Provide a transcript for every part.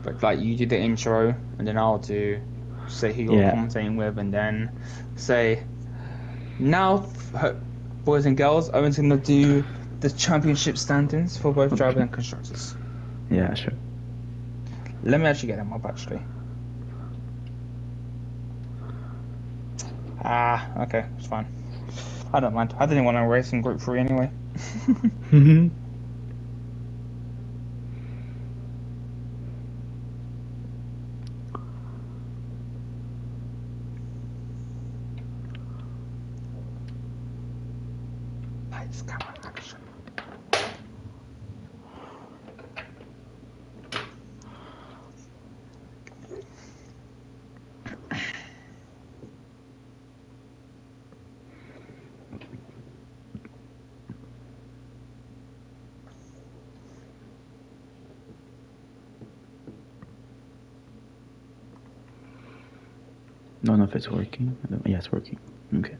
but like you do the intro, and then I'll say who you're Yeah. commentating with, and then say now, boys and girls, Owen's gonna do the championship standings for both drivers and constructors. Yeah, sure. Let me actually get them up actually. Okay, it's fine. I don't mind. I didn't want to race in Group 3 anyway. Lights, camera, action. Don't know if it's working. Yeah, it's working. Okay.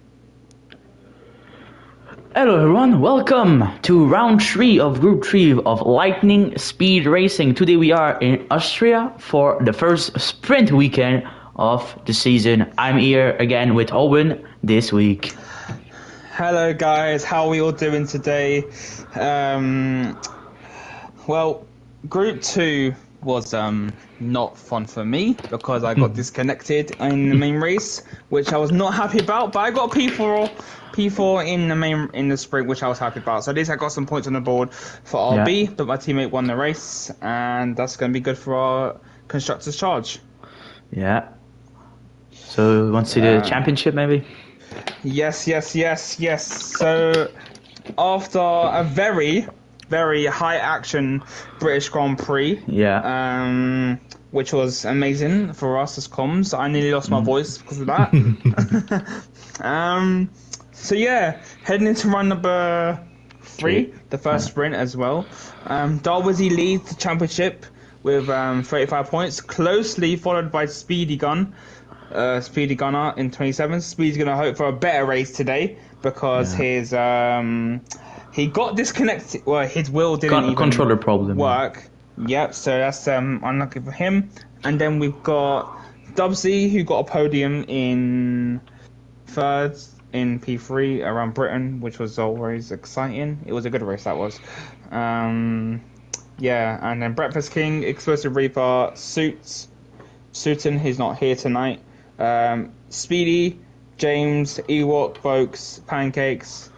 Hello everyone, welcome to round 3 of Group 3 of Lightning Speed Racing. Today we are in Austria for the first sprint weekend of the season. I'm here again with Owen this week. Hello guys, how are we all doing today? Well, Group 2 was not fun for me because I got disconnected in the main race, which I was not happy about, but I got P4 in the sprint, which I was happy about. So at least I got some points on the board for RB, but my teammate won the race, and that's going to be good for our constructors charge. Yeah. So you want to see the championship maybe? Yes. So after a very high action British Grand Prix, which was amazing for us as comms. I nearly lost my voice because of that. So yeah, heading into run number 3, the first sprint as well. Darwizy leads the championship with 35 points, closely followed by Speedy Gunner in 27. Speedy's gonna hope for a better race today because his he got disconnected. Well, his wheel didn't even controller problem work. Yep, so that's unlucky for him. And then we've got Dubsy, who got a podium in third in P3 around Britain, which was always exciting. It was a good race, that was. Yeah, and then Breakfast King, Explosive Reaper, Sutton, who's not here tonight. Speedy, James, Ewok, Folks, Pancakes,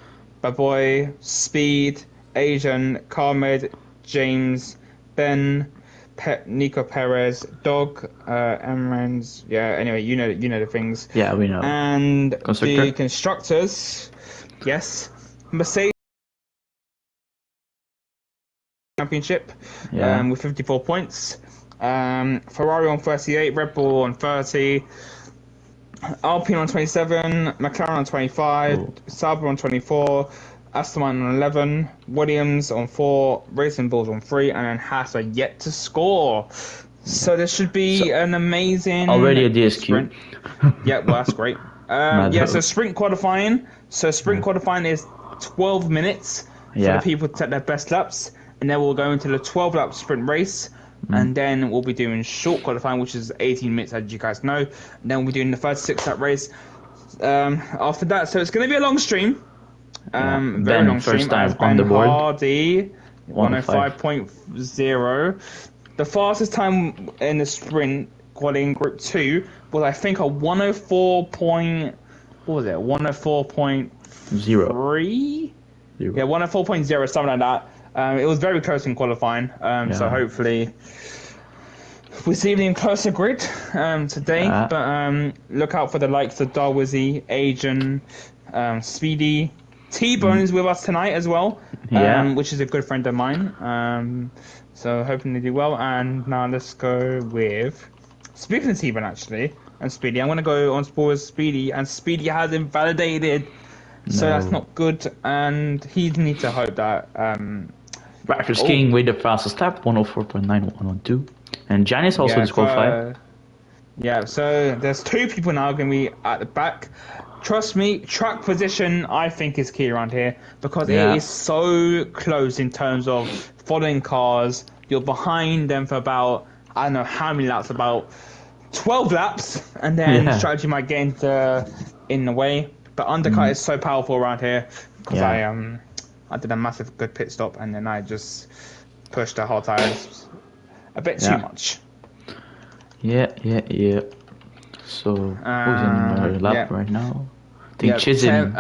Baboy, Speed, Asian, Carmed, James, Ben, Nico Perez, Dog, Emrans. Yeah, anyway, you know the things. Yeah, we know. And the constructors, yes, Mercedes championship, with 54 points. Ferrari on 38, Red Bull on 30. Alpine on 27, McLaren on 25, Sauber on 24, Aston Martin on 11, Williams on 4, Racing Bulls on 3, and then Haas are yet to score. So this should be an amazing already a DSQ. Sprint. Yeah, well, that's great. So sprint qualifying. So sprint qualifying is 12 minutes for the people to take their best laps, and then we'll go into the 12-lap sprint race. And then we'll be doing short qualifying, which is 18 minutes, as you guys know. And then we'll be doing the 36-lap race after that. So it's going to be a long stream. Very long first stream. time As on the Ben board. Hardy, 105.0. The fastest time in the sprint, qualifying Group 2, was I think a 104. What was it? 104.3? Yeah, 104.0, something like that. It was very close in qualifying, so hopefully we see an even closer grid today. But look out for the likes of Darwizy, Asian, Speedy. T-Bone is with us tonight as well, which is a good friend of mine. So hoping they do well. And now let's go with, speaking of T-Bone actually, and Speedy, I'm going to go on board with Speedy, and Speedy has invalidated. So that's not good, and he needs to hope that Breakfast King with the fastest lap, 104.9112. And Janice also disqualified. Yeah, so there's 2 people now going to be at the back. Trust me, track position I think is key around here because it is so close in terms of following cars. You're behind them for about I don't know how many laps, about 12 laps, and then strategy might get in the way. But undercut is so powerful around here because I did a massive good pit stop, and then I just pushed the hot tires a bit too much. Yeah. So who's in the lap right now? I think Chisholm.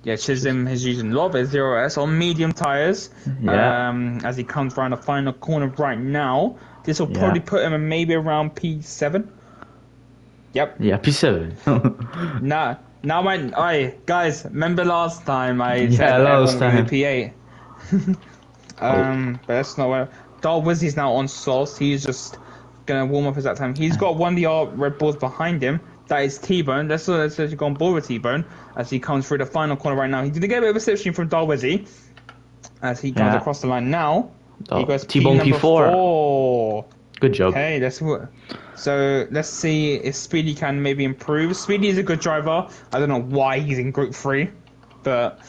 Chisholm is using a lot of his 0S on medium tires. As he comes around the final corner right now. This will probably put him maybe around P7. Yep. Yeah, P7. Now, guys, remember last time I said last time P8. But that's not where. Darwizzy's now on sauce. He's just gonna warm up at that time. He's got one of the Red Bulls behind him. That is T-Bone. Let's go on board with T-Bone as he comes through the final corner right now. He did get a bit of a slipstream from Darwizzy as he comes across the line now. He goes T-Bone P4. 4. Good job. Okay, let's see if Speedy can maybe improve. Speedy is a good driver. I don't know why he's in Group 3, but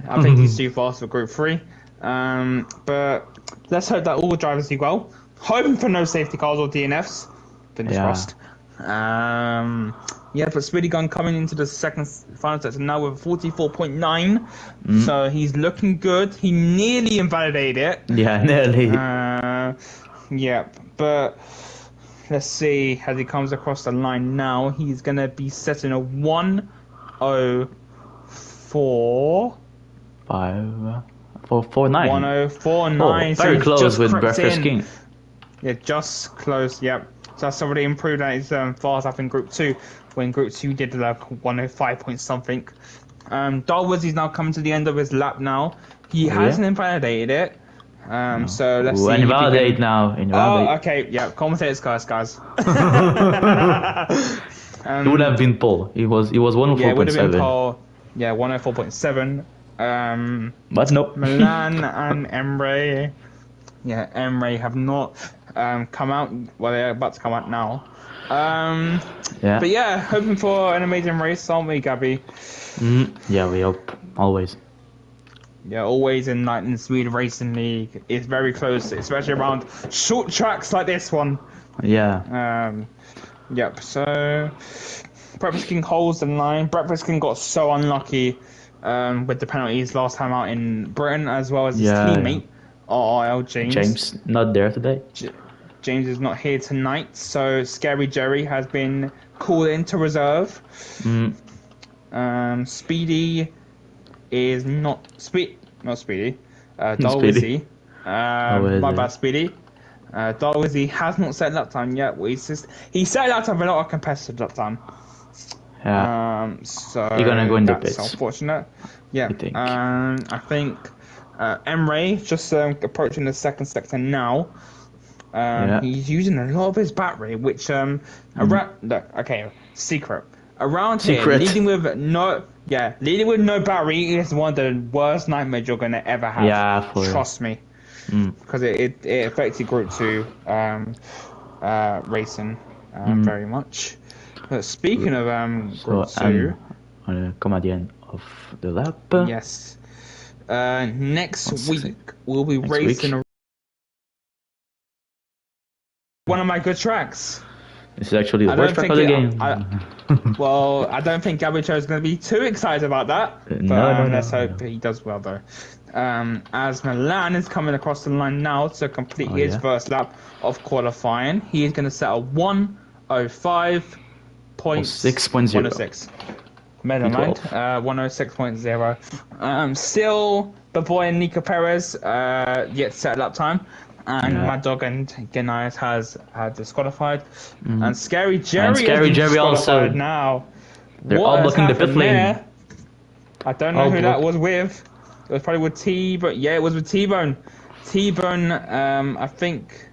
I think he's too fast for Group 3. But let's hope that all the drivers do well. Hoping for no safety cars or DNFs. Fingers crossed. But Speedy Gun coming into the final sector now with 44.9. So he's looking good. He nearly invalidated it. Yeah, nearly. But let's see as he comes across the line now. He's going to be setting a 104. 449. 1049. Very close with Breakfast King. Yeah, just close. Yep. So that's already improved at his fast up in Group 2. When Group 2 did like 105 point something. Darwizzy's now coming to the end of his lap now. He hasn't invalidated it. So let's see. Invalidate now. Invalidate. Oh, okay. Yeah, commentators guys. It would have been pole. It was 104.7. Yeah, it would have been pole. Yeah, 104.7. But nope. Milan and Emre. Yeah, Emre have not come out. Well, they're about to come out now. But yeah, hoping for an amazing race, aren't we, Gabby? Yeah, we hope. Always. Yeah, always in Lightning Speed Racing League. It's very close, especially around short tracks like this one. Yeah. So Breakfast King holds the line. Breakfast King got so unlucky with the penalties last time out in Britain, as well as his teammate, RRL James. James not there today. James is not here tonight, so Scary Jerry has been called into reserve. Speedy is not Speedy. Darwizzy. My bad, Speedy. Darwizzy has not set lap time yet. He set lap time, but not a competitive lap time. So you're gonna go in the pits. That's unfortunate. Yeah. I think Emre just approaching the second sector now. He's using a lot of his battery, which secret. Around here, leading with no battery is one of the worst nightmares you're gonna ever have. Yeah, trust me, because it affected Group 2 racing very much. But speaking of Group 2, come at the end of the lap. Yes. Next week we'll be racing one of my good tracks. This is actually the worst track of the game. I don't think Gabricho is going to be too excited about that. But let's hope he does well, though. As Milan is coming across the line now to complete his first lap of qualifying, he is going to set a 105.6. Never mind. 106.0. Still, the boy Nico Perez yet set lap time. And Mad Dog and Genais has disqualified. And Scary Jerry also now. They're all blocking the pit lane. I don't know who that was with. It was probably with T-Bone. Yeah, it was with T-Bone. T-Bone, I think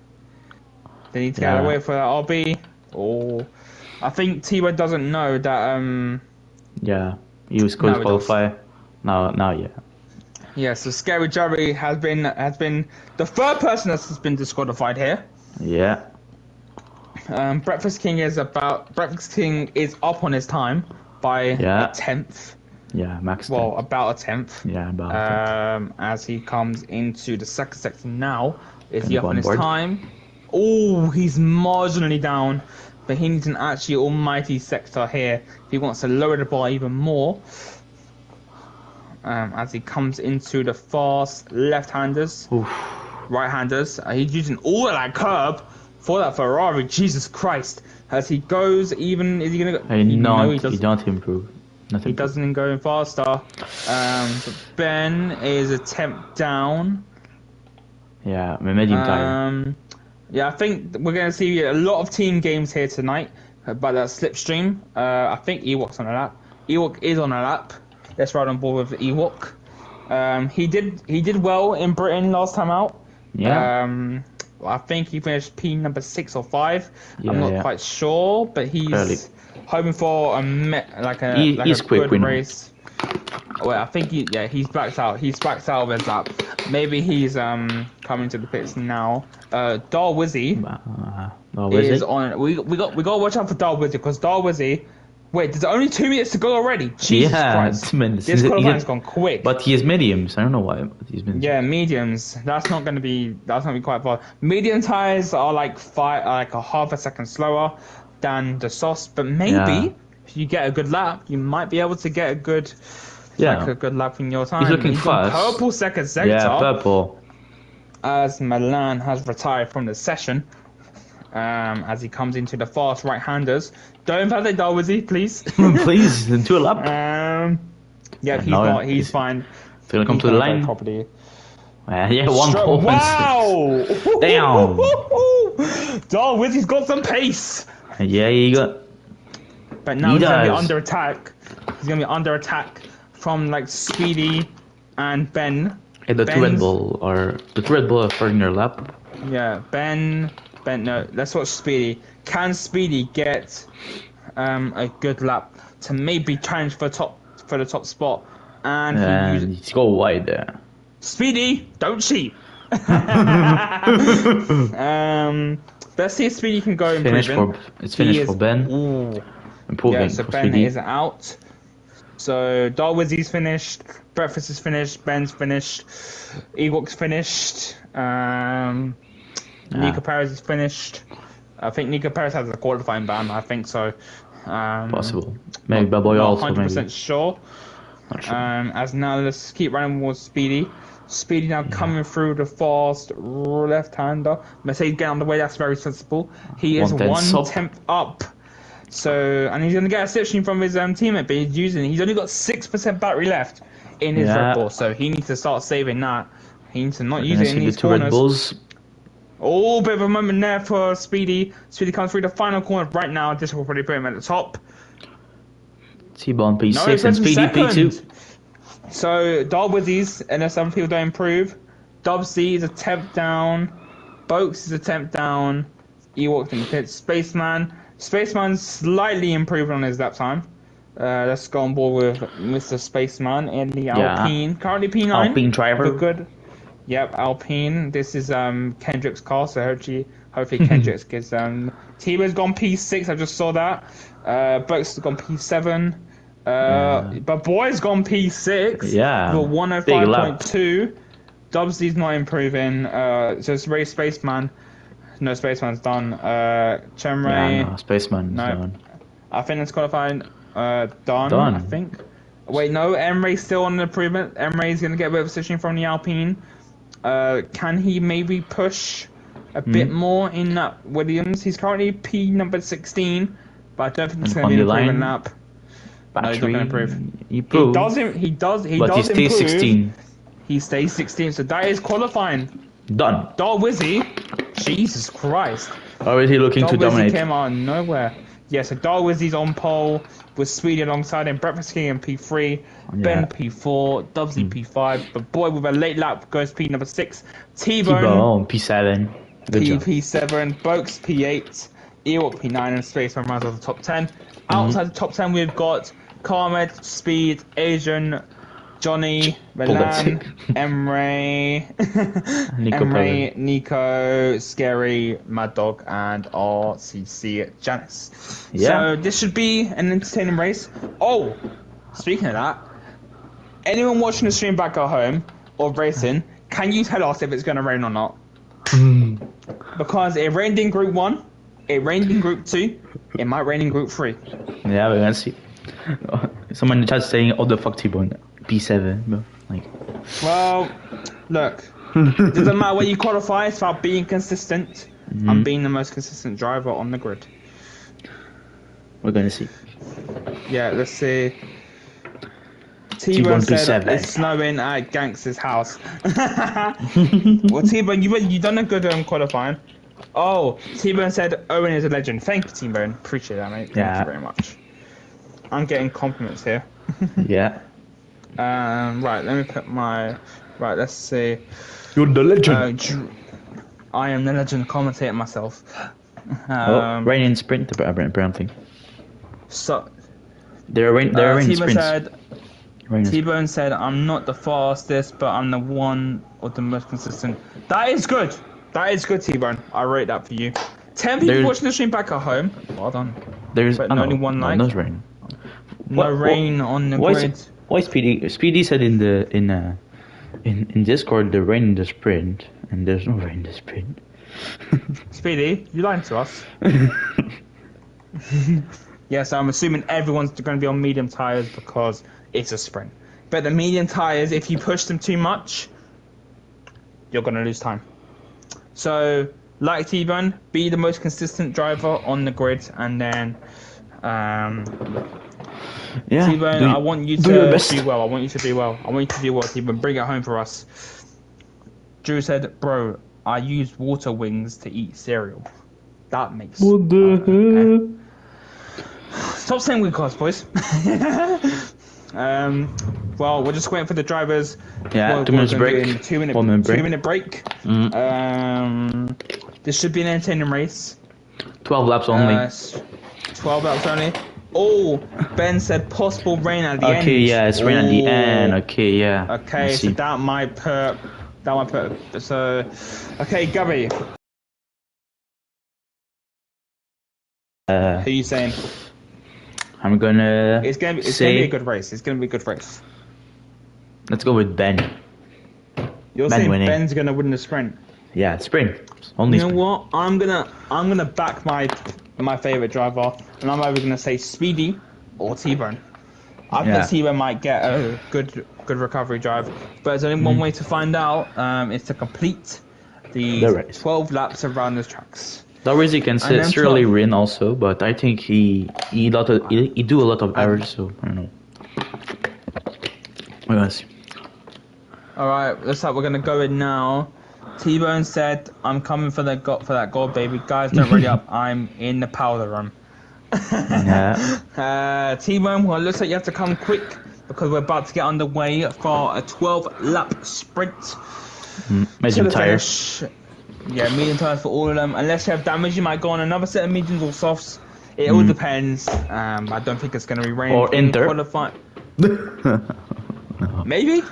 they need to get away for that RB. Or I think T-Bone doesn't know that. He was going to qualify. Now. Yeah, so Scary Jerry has been the third person that has been disqualified here. Yeah. Breakfast King is up on his time by a tenth. Yeah, max. Well, about a tenth. Yeah, about a tenth. As he comes into the second sector now, is he up on his time, Oh, he's marginally down, but he needs an actually almighty sector here if he wants to lower the bar even more. As he comes into the fast left-handers, right-handers, he's using all of that curb for that Ferrari. Jesus Christ! As he goes, even is he gonna go? No, he don't improve. He doesn't go faster. But Ben is a temp down. Yeah, medium tire. Yeah, I think we're going to see a lot of team games here tonight by that slipstream. I think Ewok's on a lap. Ewok is on a lap. Let's ride on board with Ewok. He did well in Britain last time out. Yeah. I think he finished P number 6 or 5. Yeah, I'm not quite sure, but he's hoping for a quick good race. Well, I think he's backed out. He's backed out of his lap. Maybe he's coming to the pits now. Darwizzy is on. We got to watch out for Darwizzy because Darwizzy. Wait, there's only 2 minutes to go already. Jesus Christ! This qualifying's gone quick. But he has mediums. I don't know why. But he's mediums. Yeah, mediums. That's not going to be quite far. Medium tires are like a half a second slower than the softs, but maybe if you get a good lap, you might be able to get a good. A good lap in your time. He's looking fast. Purple second sector. Yeah, purple. As Milan has retired from the session, as he comes into the fast right-handers. Don't validate Darwizzy, please. Please, into a lap. Yeah, he's not. He's fine. Gonna come to the line. Property. Yeah, 1.6. Wow! Damn. Darwizzy's got some pace. Yeah, he got. But now he's gonna be under attack. He's gonna be under attack from like Speedy and Ben. Yeah, the two Red Bull are in their lap. Yeah, Ben. No, let's watch Speedy. Can Speedy get a good lap to maybe challenge for the top spot? And he's go wide there. Speedy, don't cheat. Let's see if Speedy can go improving. It's finished for Ben. Improving. Yeah, so Ben is out. So Darwizzy's finished. Breakfast is finished. Ben's finished. Ewok's finished. Nico Perez is finished. I think Nico Perez has a qualifying ban. I think so. Possible. Maybe Baboy also. 100% sure. Not sure. As now let's keep running with Speedy. Speedy now coming through the fast left-hander. Mercedes getting on the way. That's very sensible. He is 1 tenth up. So and he's gonna get a slipstream from his teammate, but he's only got 6% battery left in his Red Bull, so he needs to start saving that. He needs to not use it in these corners. Red Bulls. Oh, bit of a moment there for Speedy. Speedy comes through the final corner right now. This will probably put him at the top. T-Bone P6 and Speedy P2. So Darwizzy's and some people don't improve. Dubsy is a temp down. Boaks is a temp down. Ewok in the pit. Spaceman's slightly improved on his lap time. Let's go on board with Mr. Spaceman in the Alpine. Currently P9. Alpine driver. Good. Yep, Alpine. This is Kendrick's car, so hopefully Kendrick's gets Tiba's gone P6. I just saw that. Boaks has gone P7. But Boy's gone P6. Yeah. For 105.2. Dubsy's not improving. Just race Spaceman. No, Spaceman's done. Chemray. Yeah, no, Spaceman's done. I think it's qualifying. Done. I think. Wait, no. Emre's still on the improvement. Emre's going to get a bit of positioning from the Alpine. Can he maybe push a bit more in that Williams? He's currently P number 16, but I don't think it's going to be an improvement lap. No, he's not going to improve. He does but he stays improve. 16. He stays 16, so that is qualifying. Done. Darwizzy, Jesus Christ. Already looking to dominate. Came out of nowhere. Yeah, so Darwizzy's on pole with Speedy alongside him. Breakfast King in P3, Ben P4, Dubsy P5. But Boy with a late lap goes P number 6. T-Bone P7. P7. Boaks P8. Ewok P9 and Spaceman runs off the top 10. Outside the top 10 we've got Carmed, Speed, Asian, Johnny, Milan, Emre, Nico, Scary, Mad Dog, and RCC Janice. So this should be an entertaining race. Oh, speaking of that, anyone watching the stream back at home or racing, can you tell us if it's going to rain or not? Because it rained in Group 1, it rained in Group 2, it might rain in Group 3. Yeah, we're gonna see. Someone in the chat saying, "Oh, the fuck T-Bone, P7." But, like, well, look, it doesn't matter where you qualify. It's about being consistent. I'm being the most consistent driver on the grid. We're gonna see. Yeah, let's see. T-Bone said it's snowing at Gangster's house. Well, T-Bone, you done a good qualifying. Oh, T-Bone said Owen is a legend. Thank you, T-Bone. Appreciate that, mate. Thank you very much. I'm getting compliments here. Yeah. Right, let me put my... Right, let's see. You're the legend. I am the legend. Commentate myself. Rain in sprint, the brown thing. So... There are rain sprints. T-Bone said, I'm not the fastest, but I'm the one or the most consistent. That is good. That is good, T-Bone. I rate that for you. 10 people watching the stream back at home. Well done. There's only one like. No rain. No rain on the grid. Why Speedy? Speedy said in Discord the rain in the sprint, and there's no rain in the sprint. Speedy, you lying to us? Yes, I'm assuming everyone's going to be on medium tires because it's a sprint. But the medium tires, if you push them too much, you're going to lose time. So, like T-Bone, be the most consistent driver on the grid, and then, T-Bone, I want you to do well. I want you to do well. I want you to do well, T-Bone. Bring it home for us. Drew said, bro, I use water wings to eat cereal. That makes sense. What the heck? Stop saying weird cards, boys. Well, we're just waiting for the drivers. Yeah, 2 minutes break. 2 minute break. This should be an entertaining race. 12 laps only. 12 laps only. Oh, Ben said possible rain at the end. Okay, yeah, it's rain at the end. Okay, yeah. Okay, so that might put. So, okay, Gabby. Who are you saying? I'm gonna. It's gonna be a good race. It's gonna be a good race. Let's go with Ben. You're saying winning. Ben's gonna win the sprint? Yeah, sprint. Only. You know what? I'm gonna back my favorite driver, and I'm either gonna say Speedy or T-Bone. I think T-Bone might get a good recovery drive, but there's only one way to find out. Is to complete the race. 12 laps around the tracks. He can surely win also, but I think he do a lot of errors, so I don't know. We're gonna see. Alright, looks like we're gonna go in now. T-Bone said, I'm coming for that gold, baby. Guys, don't ready up. I'm in the powder room. Yeah. T-Bone, well, it looks like you have to come quick because we're about to get underway for a 12-lap sprint. Medium tires. Finish. Yeah, medium tires for all of them. Unless you have damage, you might go on another set of mediums or softs. It all depends. I don't think it's going to be raining. Or Inter. Maybe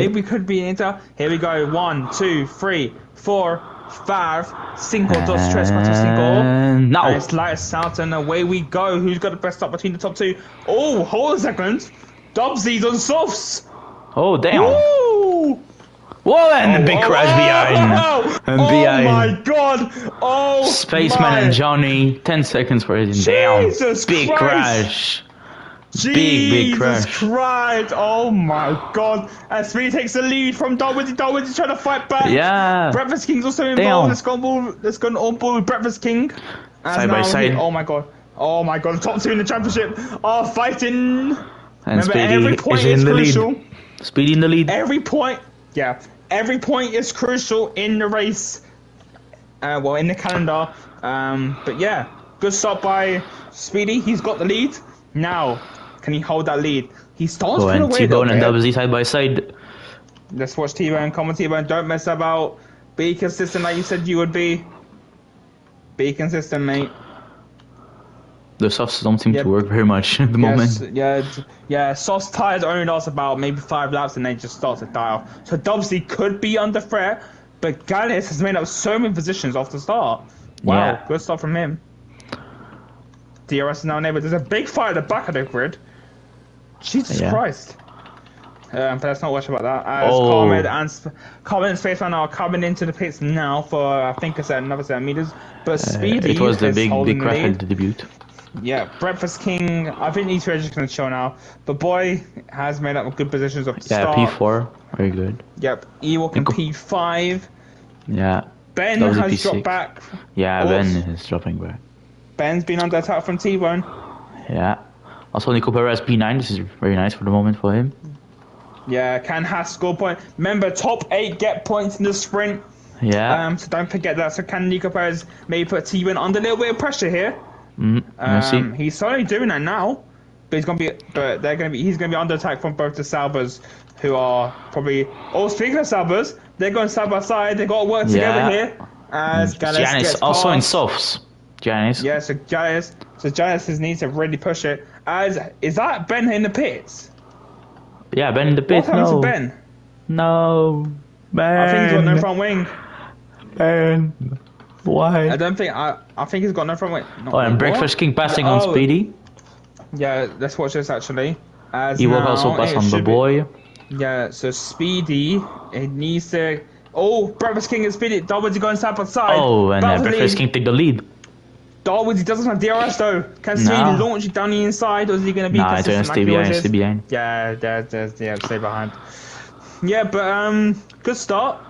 we could be Inter. Here we go. 1, 2, 3, 4, 5. 5, 2, 3, 4, 5. Now. And it's lights out and away we go. Who's got the best start between the top two? Oh, hold on a second. Dubsy's on softs. Oh, damn. Woo! Whoa, and the big crash behind. Oh my god! Oh, Spaceman and Johnny, 10 seconds for it. Damn. Big crash. Big crash. Jesus Christ! Oh my god! And Speedy takes the lead from Darwin. Darwin's trying to fight back. Yeah. Breakfast King's also involved. Let's go on board with Breakfast King. Side by side. Oh my god. The top two in the championship are fighting. And remember, Speedy every point is in the crucial. lead. Speedy in the lead. Every point is crucial in the race. In the calendar. But yeah, good start by Speedy. He's got the lead. Now, can he hold that lead? He starts to away. T-Bone and Dubsy side by side. Let's watch T-Bone. Come on, T-Bone. Don't mess about. Be consistent like you said you would be. Be consistent, mate. The softs don't seem to work very much at the moment. Yeah. Soft tires only last about maybe 5 laps and they just start to die off. So Dubsy could be under threat, but Gallus has made up so many positions off the start. Wow, good start from him. DRS is now enabled. There's a big fire at the back of the grid. Jesus Christ. But let's not watch about that. As Carmen and Spaceman are coming into the pits now for I think it's another 7 meters. But Speedy it was the is big holding crash the at the debut. Yeah, Breakfast King. I think these two are just going to chill now. But Boy has made up good positions of start. P4, very good. Yep, Ewok in P5. Yeah. Ben has dropped back. Yeah, Ben is dropping back. Ben's been under attack from T-Bone. Yeah. Also, Nico Perez P9. This is very nice for the moment for him. Yeah, can has score point. Remember, top 8 get points in the sprint. Yeah. So don't forget that. So can Nico Perez maybe put T-Bone under a little bit of pressure here? He's slowly doing that now. But he's gonna be under attack from both the Salbers, who are probably. Oh, speaking of Salbers, they're going side by side. They got to work together here. As Giannis also in softs. Giannis. Yeah, so Giannis needs to really push it. Is that Ben in the pits? Yeah, Ben in the pits. What happened to Ben? No, Ben. I think he's got no front wing. Ben. Why? I think he's got no front wing. And Breakfast King passing on Speedy. Yeah, let's watch this actually. He will also pass on the Boy. Yeah, so Speedy, it needs to. Oh, Breakfast King and Speedy. Darwin's going side by side. Oh, and Breakfast King take the lead. Darwin's doesn't have DRS though. Can Speedy launch it down the inside, or is he going to be consistent? Stay behind. Yeah, stay behind. Yeah, but good start.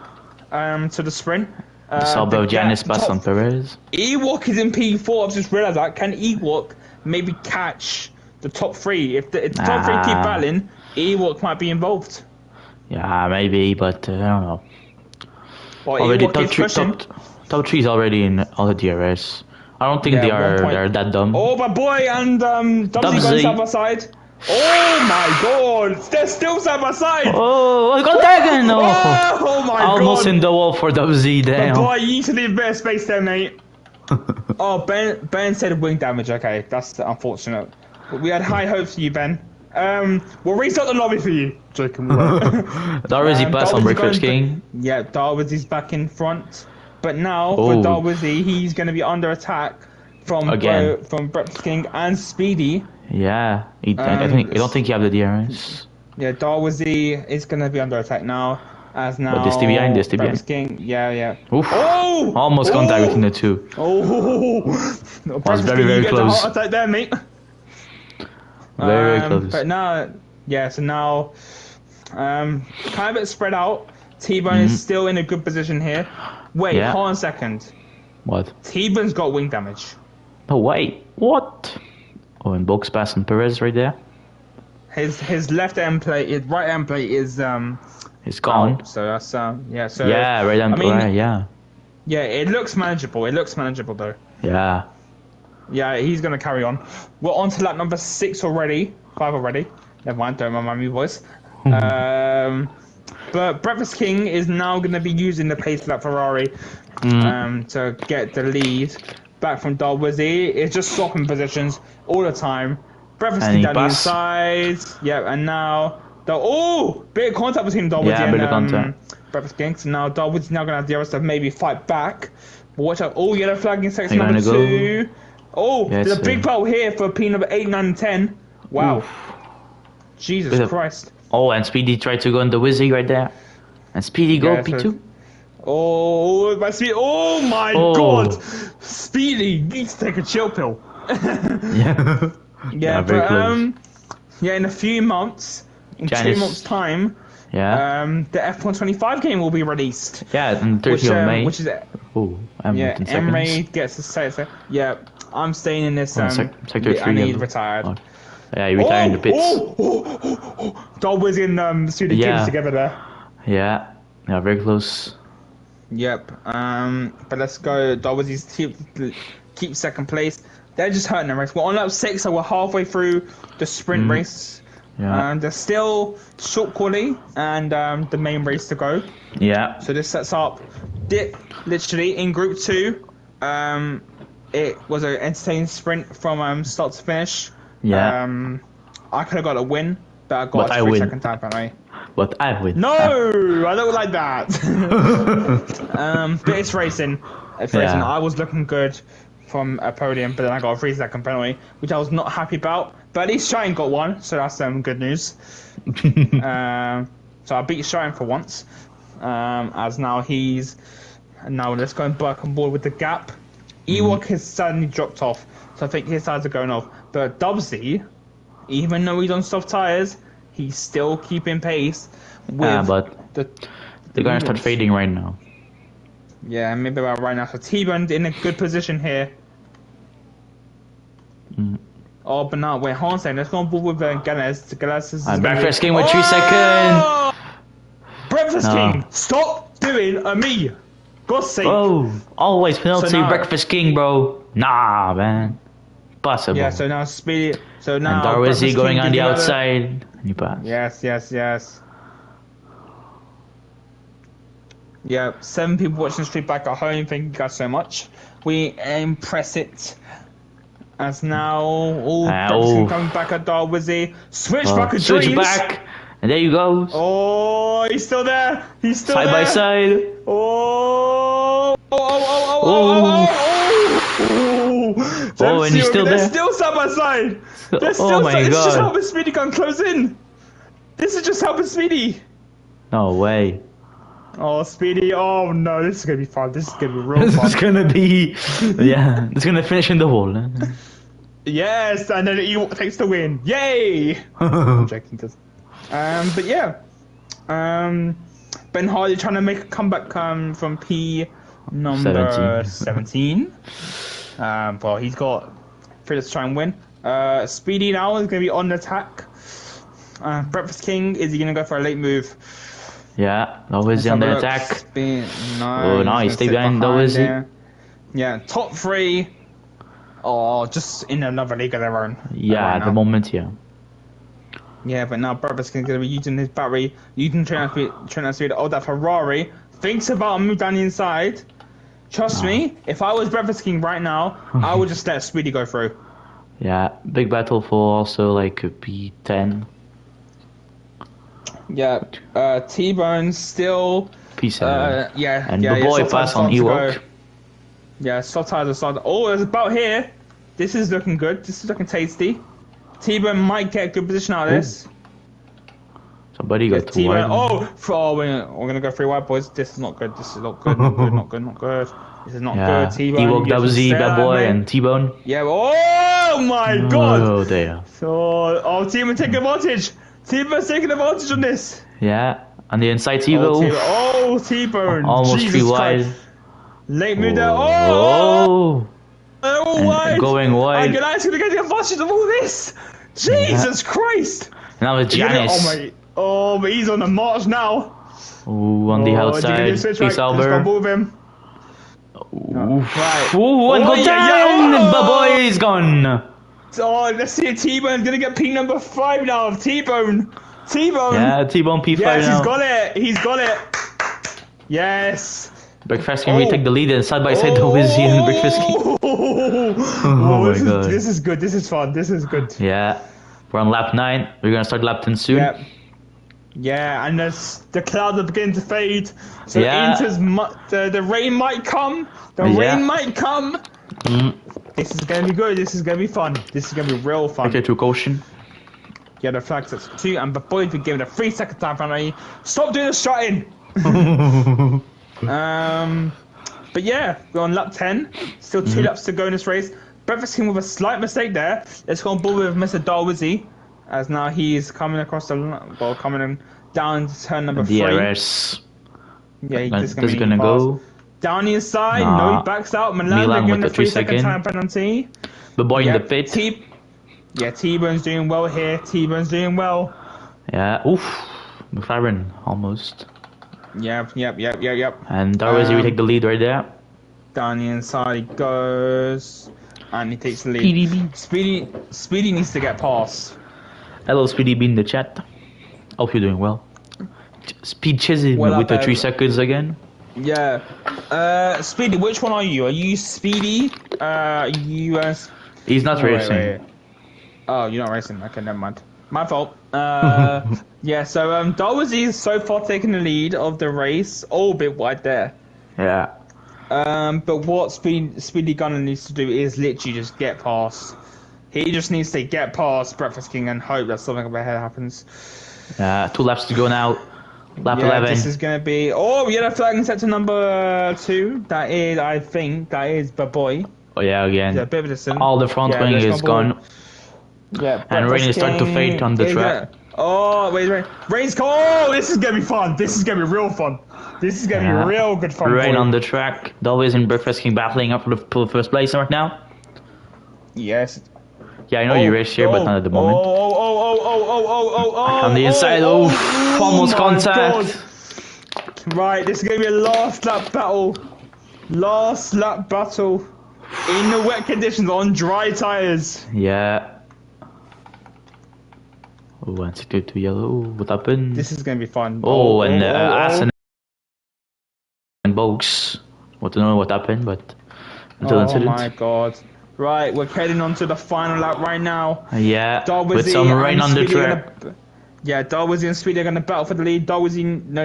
To the sprint. Salbo Giannis pass on Perez. Ewok is in P4. I've just realised that. Can Ewok maybe catch the top 3? If the top 3 keep battling, Ewok might be involved. Yeah, maybe, but I don't know. Well, already top 3 is already in all the DRS. I don't think they're that dumb. Oh, my boy and Dubsy going side by side. Oh my god! They're still side by side! Oh, I got taken! No! Oh my god! Almost in the wall for Dubsy, damn. But boy, you need to leave a bit of space there, mate. Oh, Ben said wing damage. Okay, that's unfortunate. But we had high hopes for you, Ben. We'll restart the lobby for you. Joking. Darwizy pass on Breakfast King. Yeah, Darwizy's back in front. But now, for Darwizy, he's going to be under attack from Breakfast King and Speedy. Yeah, I don't think you have the DRS. Yeah, Darwizy is going to be under attack now. But this behind. King, yeah. Oof. Oh! Almost contact between the two. Oh! Was very close. Heart attack there, mate. Very close. But now, so now, kind of a bit spread out. T-Bone is still in a good position here. Wait, hold on a second. What? T-Bone's got wing damage. No, wait. What? Oh, and Box pass and Perez right there. His left end plate, his right end plate is it's gone. Out, so that's right end plate, yeah. Yeah, it looks manageable. It looks manageable though. Yeah. Yeah, he's gonna carry on. We're on to lap number 5 already. Never mind, don't mind my voice. But Breakfast King is now gonna be using the pace lap Ferrari to get the lead back from Darwizy. It's just swapping positions all the time. Breakfast King down the inside. Yeah, and now bit of contact between Darwizy and Breakfast King. So now Darwizy's now gonna have the others to maybe fight back. But watch out! Oh, yellow flag in section number 2. Oh, there's a big battle here for P number 8, 9, and 10. Wow. Oof. Jesus Christ. Oh, and Speedy tried to go on the Wizzy right there. And Speedy go P2. Oh, my God. Speedy needs to take a chill pill. Yeah, very close. In a few months, in 2 months' time, the F1 25 game will be released. Yeah, on 30th of May. Which is Emre gets to say it. Yeah, I'm staying in this. Sector 3. I need retired. Oh. Yeah, you retire in the pits. Darwizy and Student Gibbs together there. Yeah, very close. Yep. But let's go. Darwizy's keep second place. They're just hurting the race. We're on lap 6, so we're halfway through the sprint race. Yeah. There's still short quali and the main race to go. Yeah. So this sets up literally in Group 2. It was an entertaining sprint from start to finish. Yeah. I could have got a win, but I got a 3-second time apparently. But I win. No, I don't like that. But it's racing. I was looking good from a podium, but then I got a 3-second penalty, which I was not happy about. But at least Shine got one, so that's good news. So I beat Shine for once. As now now let's go back on board with the gap. Ewok has suddenly dropped off, so I think his sides are going off. But Dubsy, even though he's on soft tires, he's still keeping pace with but they're going to start fading right now. Yeah, maybe about right now. So T-Bone's in a good position here. Oh, but no, wait, hold on a second. Let's go on board with Ganes. Breakfast King with 3 seconds. Breakfast King, stop doing a me. God's sake. Oh, always penalty, so Breakfast King, bro. Nah, man. Possible. Yeah, so now Speedy. So now. And Darwizi going on the outside. And you pass. Yes. Yeah, 7 people watching the stream back at home. Thank you guys so much. We impress it. As now all coming back at Darwizi. Switch back at Dreams. Switch back. And there you go. Oh, he's still there. He's still side there. Side by side. Oh, and he's still there. They're still side by side. They're still my This God. is just helping Speedy gun close in. This is just helping Speedy. No way. Oh, Speedy. Oh, no. This is going to be fun. This is going to be real fun. This is going to be... Yeah, it's going to finish in the hole. Yes, and then Ewok takes the win. Yay! I'm joking. But yeah. Ben Hardy trying to make a comeback from P number 17. Well, he's got 3 to try and win. Speedy now is going to be on the attack. Breakfast King, is he going to go for a late move? Yeah, always on the attack. Nice. Oh, nice. Stay behind, always. Yeah, top 3. Oh, just in another league of their own. Yeah, at the moment, yeah. Yeah, but now Breakfast King is going to be using his battery, using train out speed. Oh, that Ferrari thinks about a move down the inside. Trust me, if I was Breakfast King right now, I would just let Speedy go through. Yeah, big battle for also like a P10. Yeah, T-Bone still. P7. Yeah, and the boy pass on Ewok. Yeah, soft tires are starting. Oh, there's about here. This is looking good. This is looking tasty. T-Bone might get a good position out of this. Somebody got too wide. We're gonna go 3 wide, boys. This is not good. This is not good. Not good. This is not good. T-Bone. Ewok, Dubsy, Bad Boy, and T-Bone. Yeah. Oh my God. Oh, there. So, T-Bone taking advantage. T-Bone's taking advantage on this. Yeah, on the inside T-Bone. T-Bone. Almost Jesus 3 wide. Christ. Late move there. Wide. Going wide. Gane's gonna get the advantage of all this. Jesus Christ. Now with Janice. But he's on the march now. Ooh, on the outside. Peace, Albert. Move him. Right. Ooh, one go down. The boy is gone. Oh, let's see it. T-Bone's gonna get P number 5 now. T-Bone. Yeah, T-Bone P5 yes, now. He's got it. Yes. Breakfast King retake the lead and side by side Dubsy and Breakfast King. Oh my God. This is good. This is fun. This is good. Yeah. We're on lap 9. We're gonna start lap 10 soon. Yeah, and the clouds are beginning to fade. So the rain might come. Rain might come. This is gonna be good. This is gonna be fun. This is gonna be real fun. Okay, to caution. Yeah, the flags at 2, and before you've been given a 3-second time penalty. Stop doing the strutting. But yeah, we're on lap 10. Still 2 laps to go in this race. Breakfast King with a slight mistake there. Let's go on board with Mr. Darwizi, as now he's coming across coming down to turn number 3. DRS. Yeah, he's just gonna go down the inside. No, he backs out. Milan getting the 3-second time penalty. The boy in the pit. T-Bone's doing well here. T-Bone's doing well. Yeah, oof. McLaren, almost. Yep. And Darwizi will take the lead right there. Down the inside he goes. And he takes the lead. Speedy needs to get past. Hello, Speedy B in the chat. Hope you're doing well. Speed chasing with the 3 seconds again. Yeah. Speedy, which one are you? Are you Speedy? He's not racing. Wait. Oh, you're not racing. Okay, never mind. My fault. Yeah, so Darwizi is so far taking the lead of the race. All a bit wide there. Yeah. But what Speedy Gunner needs to do is literally just get past He just needs to get past Breakfast King and hope that something ahead happens. 2 laps to go now. Lap 11. This is going to be... Oh, yellow flag set to number 2. That is, I think, that is Baboy. Oh, yeah, again. Yeah, a bit of a distance. All the front wing is gone. Yeah, and rain is starting to fade on the track. Oh, wait. Rain's coming. Oh, this is going to be fun. This is going to be real fun. This is going to be real good fun. Rain on the track. Dalwis and Breakfast King battling up for the first place right now. Yes. Yeah, I know you raced here, but not at the moment. On the inside, almost contact. God. Right, this is going to be a last lap battle. Last lap battle. In the wet conditions, on dry tyres. Yeah. Oh, and to yellow. What happened? This is going to be fun. Assen and Bogues. I don't know what happened, but until incident. Oh my god. Right, we're heading on to the final lap right now. Yeah, Darwizzy with some rain on the track. Darwizzy and Speedy are going to battle for the lead. No,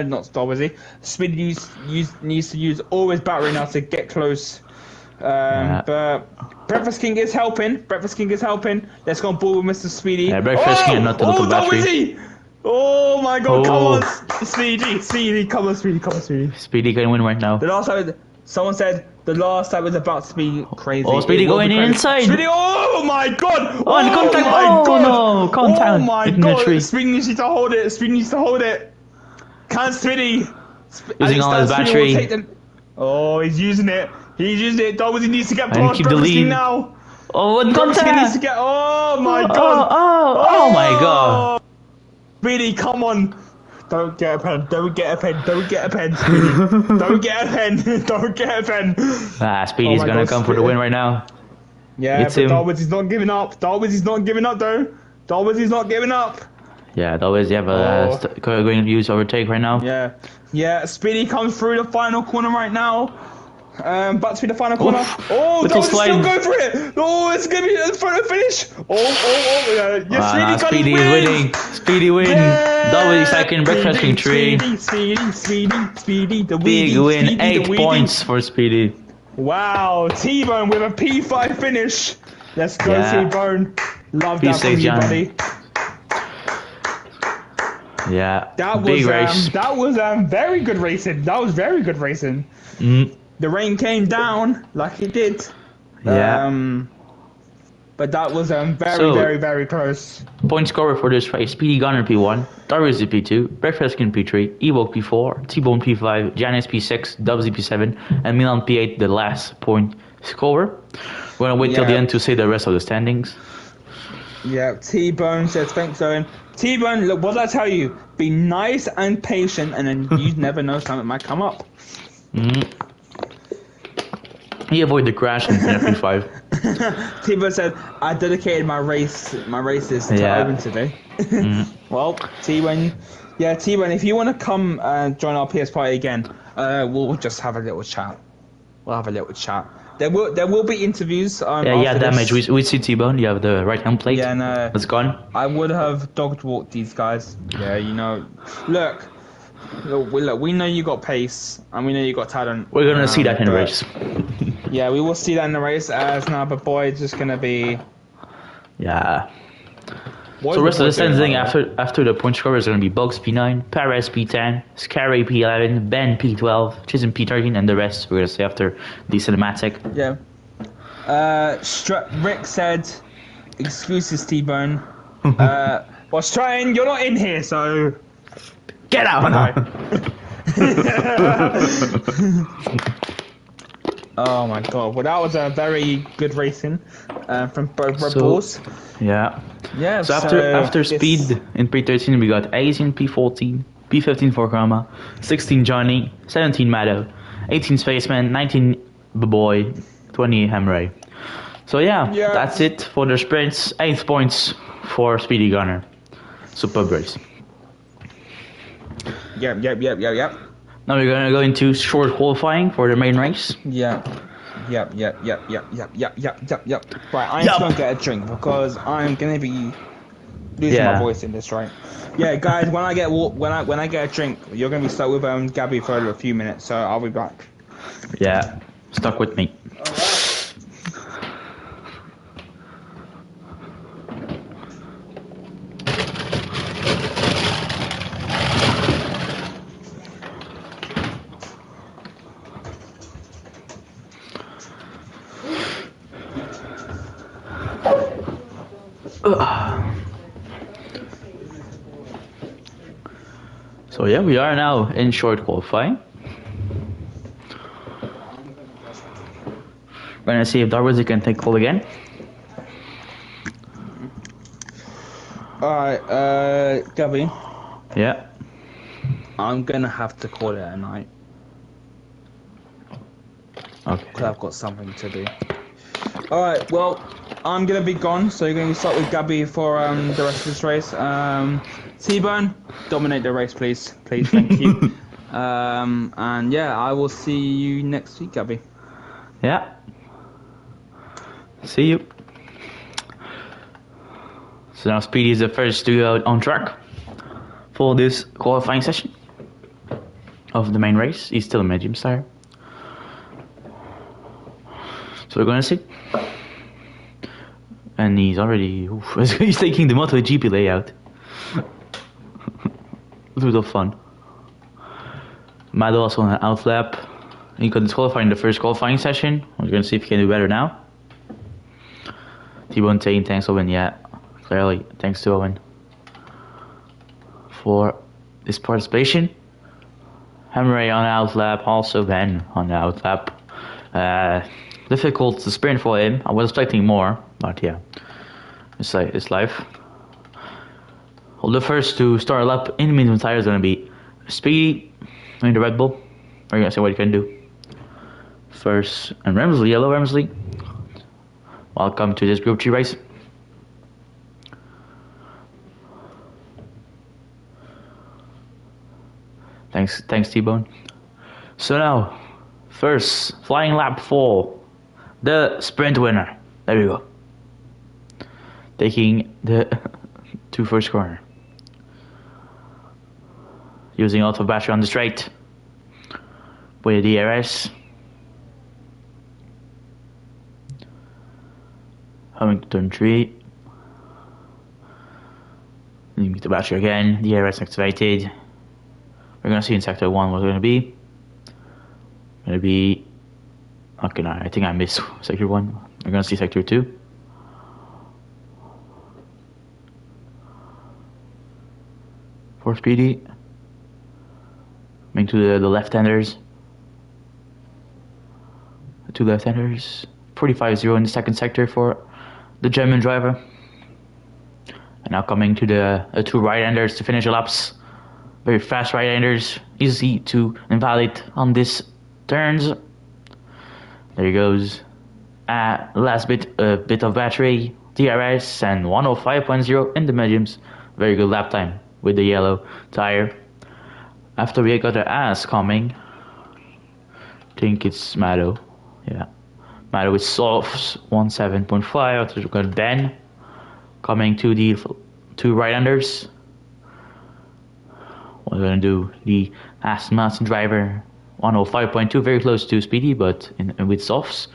not Darwizzy. Speedy needs to use all his battery now to get close. But Breakfast King is helping. Let's go on board with Mr. Speedy. Yeah, Breakfast King and not the little battery. Darwizzy! Oh my god, come on, Speedy, come on, Speedy. Speedy can win right now. The last time, someone said the last time was about to be crazy. Oh, Speedy going inside. Speedy, oh my god! Oh, and contact! No, contact! Oh my god! Speedy needs to hold it. Can Speedy? Using all his battery. Oh, he's using it. Darwizzy needs to get past keep the lead now. Oh, and contact! Needs to get. Oh my god! Oh my god! Speedy, come on! Don't get a pen, Speedy. Don't get a pen. Speedy's gonna come for the win right now. Yeah, but Darwizzy's not giving up. Darwizzy's not giving up. Yeah, Darwizzy have a going to use overtake right now. Yeah, Speedy comes through the final corner right now. Back to the final corner. Darwizzy's still going for it. Oh, it's gonna be a photo finish. Speedy winning. Speedy win. Darwizzy second, Breakfast King 3. Speedy, the big win, 8 points for Speedy. Wow, T-Bone with a P5 finish. Let's go, T-Bone. Love that from you, buddy. Yeah, big race. That was very good racing. The rain came down like it did. Yeah. But that was very close. Point scorer for this race: Speedy Gunner P1, Darwizzy P2, Breakfast King P3, Evoke P4, T-Bone P5, Janice P6, Dubsy P7, and Milan P8, the last point scorer. We're gonna wait till the end to see the rest of the standings. Yeah, T-Bone says thanks, Owen. T-Bone, look, what did I tell you? Be nice and patient, and then you never know, something might come up. He avoided the crash in P5. T-Bone said, I dedicated my races to Owen today. Well, T-Bone, T-Bone, if you want to come join our PS party again, we'll just have a little chat. There will be interviews. Damage. We see T-Bone. You have the right hand plate. Yeah, no. It's gone. I would have dog walked these guys. Yeah, you know. Look, we know you got pace, and we know you got talent. We're gonna see that in the race. Yeah, we will see that in the race. As now, but boy, it's just gonna be. Yeah. So the rest of the standing after the point scorer is going to be Bugs P9, Perez P10, Scary P11, Ben P12, Chisholm P13, and the rest we're going to say after the cinematic. Yeah. Rick said, excuses T-Bone. Well, Stratton, you're not in here, so... Get out! Oh my god, well that was a very good racing from both Red Bulls. Yeah. So after speed in P13 we got 18 P14, P15 for Krama, 16 Johnny, 17 Maddo, 18 Spaceman, 19 Boy, 20 Hamray. So that's it for the sprints. 8 points for Speedy Gunner. Superb race. Yep. Now we're gonna go into short qualifying for the main race. Yep. Right, I'm just gonna get a drink because I'm gonna be losing my voice in this, right? Yeah, guys, when I get a drink, you're gonna be stuck with Gabby for a few minutes, so I'll be back. Yeah, stuck with me. So yeah, we are now in short qualifying. We're gonna see if Darwish can take call again. Alright, Gabby. Yeah. I'm gonna have to call it a night. Okay. Because I've got something to do. Alright, well, I'm gonna be gone, so you're gonna start with Gabby for the rest of this race. T-Bone, dominate the race, please. Please, thank you. And yeah, I will see you next week, Gabby. Yeah. See you. So now Speedy is the first to go on track for this qualifying session of the main race. He's still a medium tire. So we're gonna see. And he's already he's taking the MotoGP layout. A bit of fun. Mado also on an outlap. He got disqualified in the first qualifying session. We're gonna see if he can do better now. T-Bone saying thanks Owen, yeah. Clearly, thanks to Owen for this participation. Hamray on the outlap, also Ben on the outlap. Difficult to sprint for him. I was expecting more, but yeah, it's like it's life. Well, the first to start a lap in the medium tire is gonna be Speedy in the Red Bull. We're gonna see what he can do. First, and Remsley, yellow Remsley. Welcome to this Group 3 race. Thanks T-Bone. So now, first flying lap for the sprint winner. There we go. Taking the first corner. Using auto battery on the straight with the DRS. Coming to turn 3. Using the battery again. DRS activated. We're gonna see in sector 1 what's gonna be. Okay, no, I think I missed sector 1. We're gonna see sector 2. For Speedy. Coming to the left-handers. The two left-handers. 45-0 in the second sector for the German driver. And now coming to the two right-handers to finish the laps. Very fast right-handers, easy to invalid on these turns. There he goes. Last bit of battery, DRS, and 105.0 in the mediums. Very good lap time with the yellow tire. After we got the ass coming, I think it's Mado. Yeah, Mado with softs 17.5. After we got Ben coming to the two right-handers. We're gonna do the Aston Martin driver 105.2, very close to Speedy, but with softs.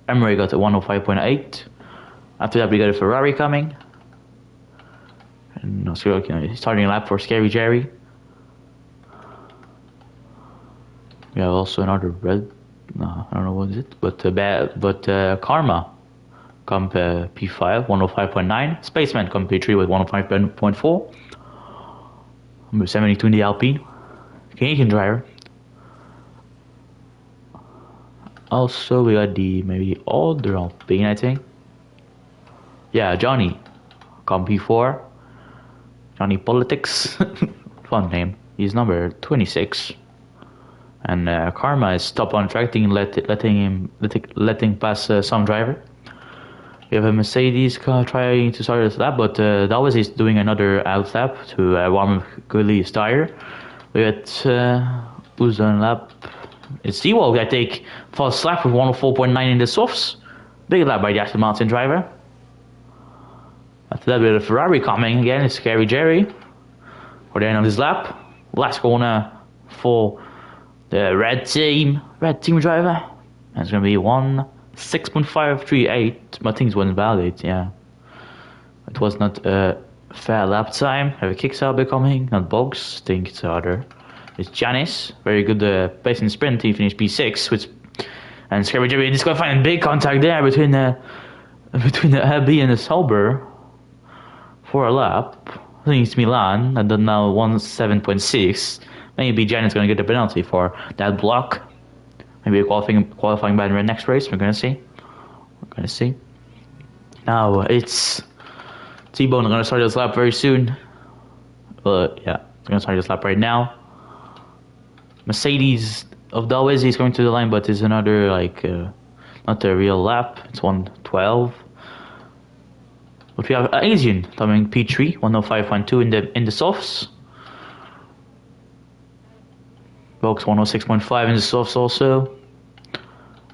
Emery got a 105.8. After that, we got a Ferrari coming. And starting lap for Scary Jerry. We have also another red. No, I don't know what is it, but Karma comp P5 105.9. Spaceman comp P3 with 105.4. Number 72 in the Alpine. Canadian driver. Also, we got maybe older Alpine, I think. Yeah, Johnny. Comp P4. Johnny Politics. Fun name. He's number 26. And Karma is top on track, letting pass some driver. We have a Mercedes car trying to start this lap, but Dallas is doing another out lap to warm up Gully's tire. We got who's on lap? It's Seawall that take fast lap with 104.9 in the softs. Big lap by the Aston Martin driver. After that, we have a Ferrari coming again. It's Scary Jerry for the end of this lap. Last corner for the red team driver. And it's gonna be 6.538, but things wasn't valid, yeah. It was not a fair lap time. Have a kickstart becoming, not Bogs, think it's harder. It's Janis, very good place in the sprint, he finished P6, and Scary Jerry disqualified, a big contact there between the Abbey and the Sauber. for a lap. I think it's Milan, and then now 1:07.6. Maybe Janet's gonna get the penalty for that block. Maybe a qualifying by the next race. We're gonna see. Now it's T-Bone gonna start this lap very soon. But yeah, it's gonna start this lap right now. Mercedes of Dalwezi is going to the line, but it's another not a real lap. It's 1:12. But we have Asian coming P3, 1:05.2 in the softs. Volks 1:06.5 in the softs also.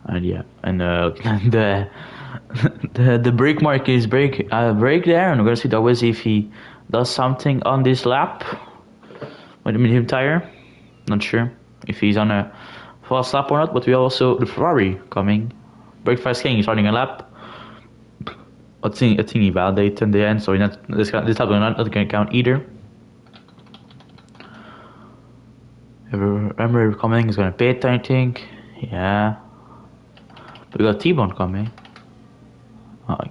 And yeah, and the brake mark is brake there, and we're gonna see Dalwezi if he does something on this lap with the medium tire. Not sure if he's on a fast lap or not, but we also the Ferrari coming. Brake fast king starting a lap. I think he validated in the end, so this lap is not going to count either. Remember coming is going to pit, I think. Yeah. But we got T-Bone coming.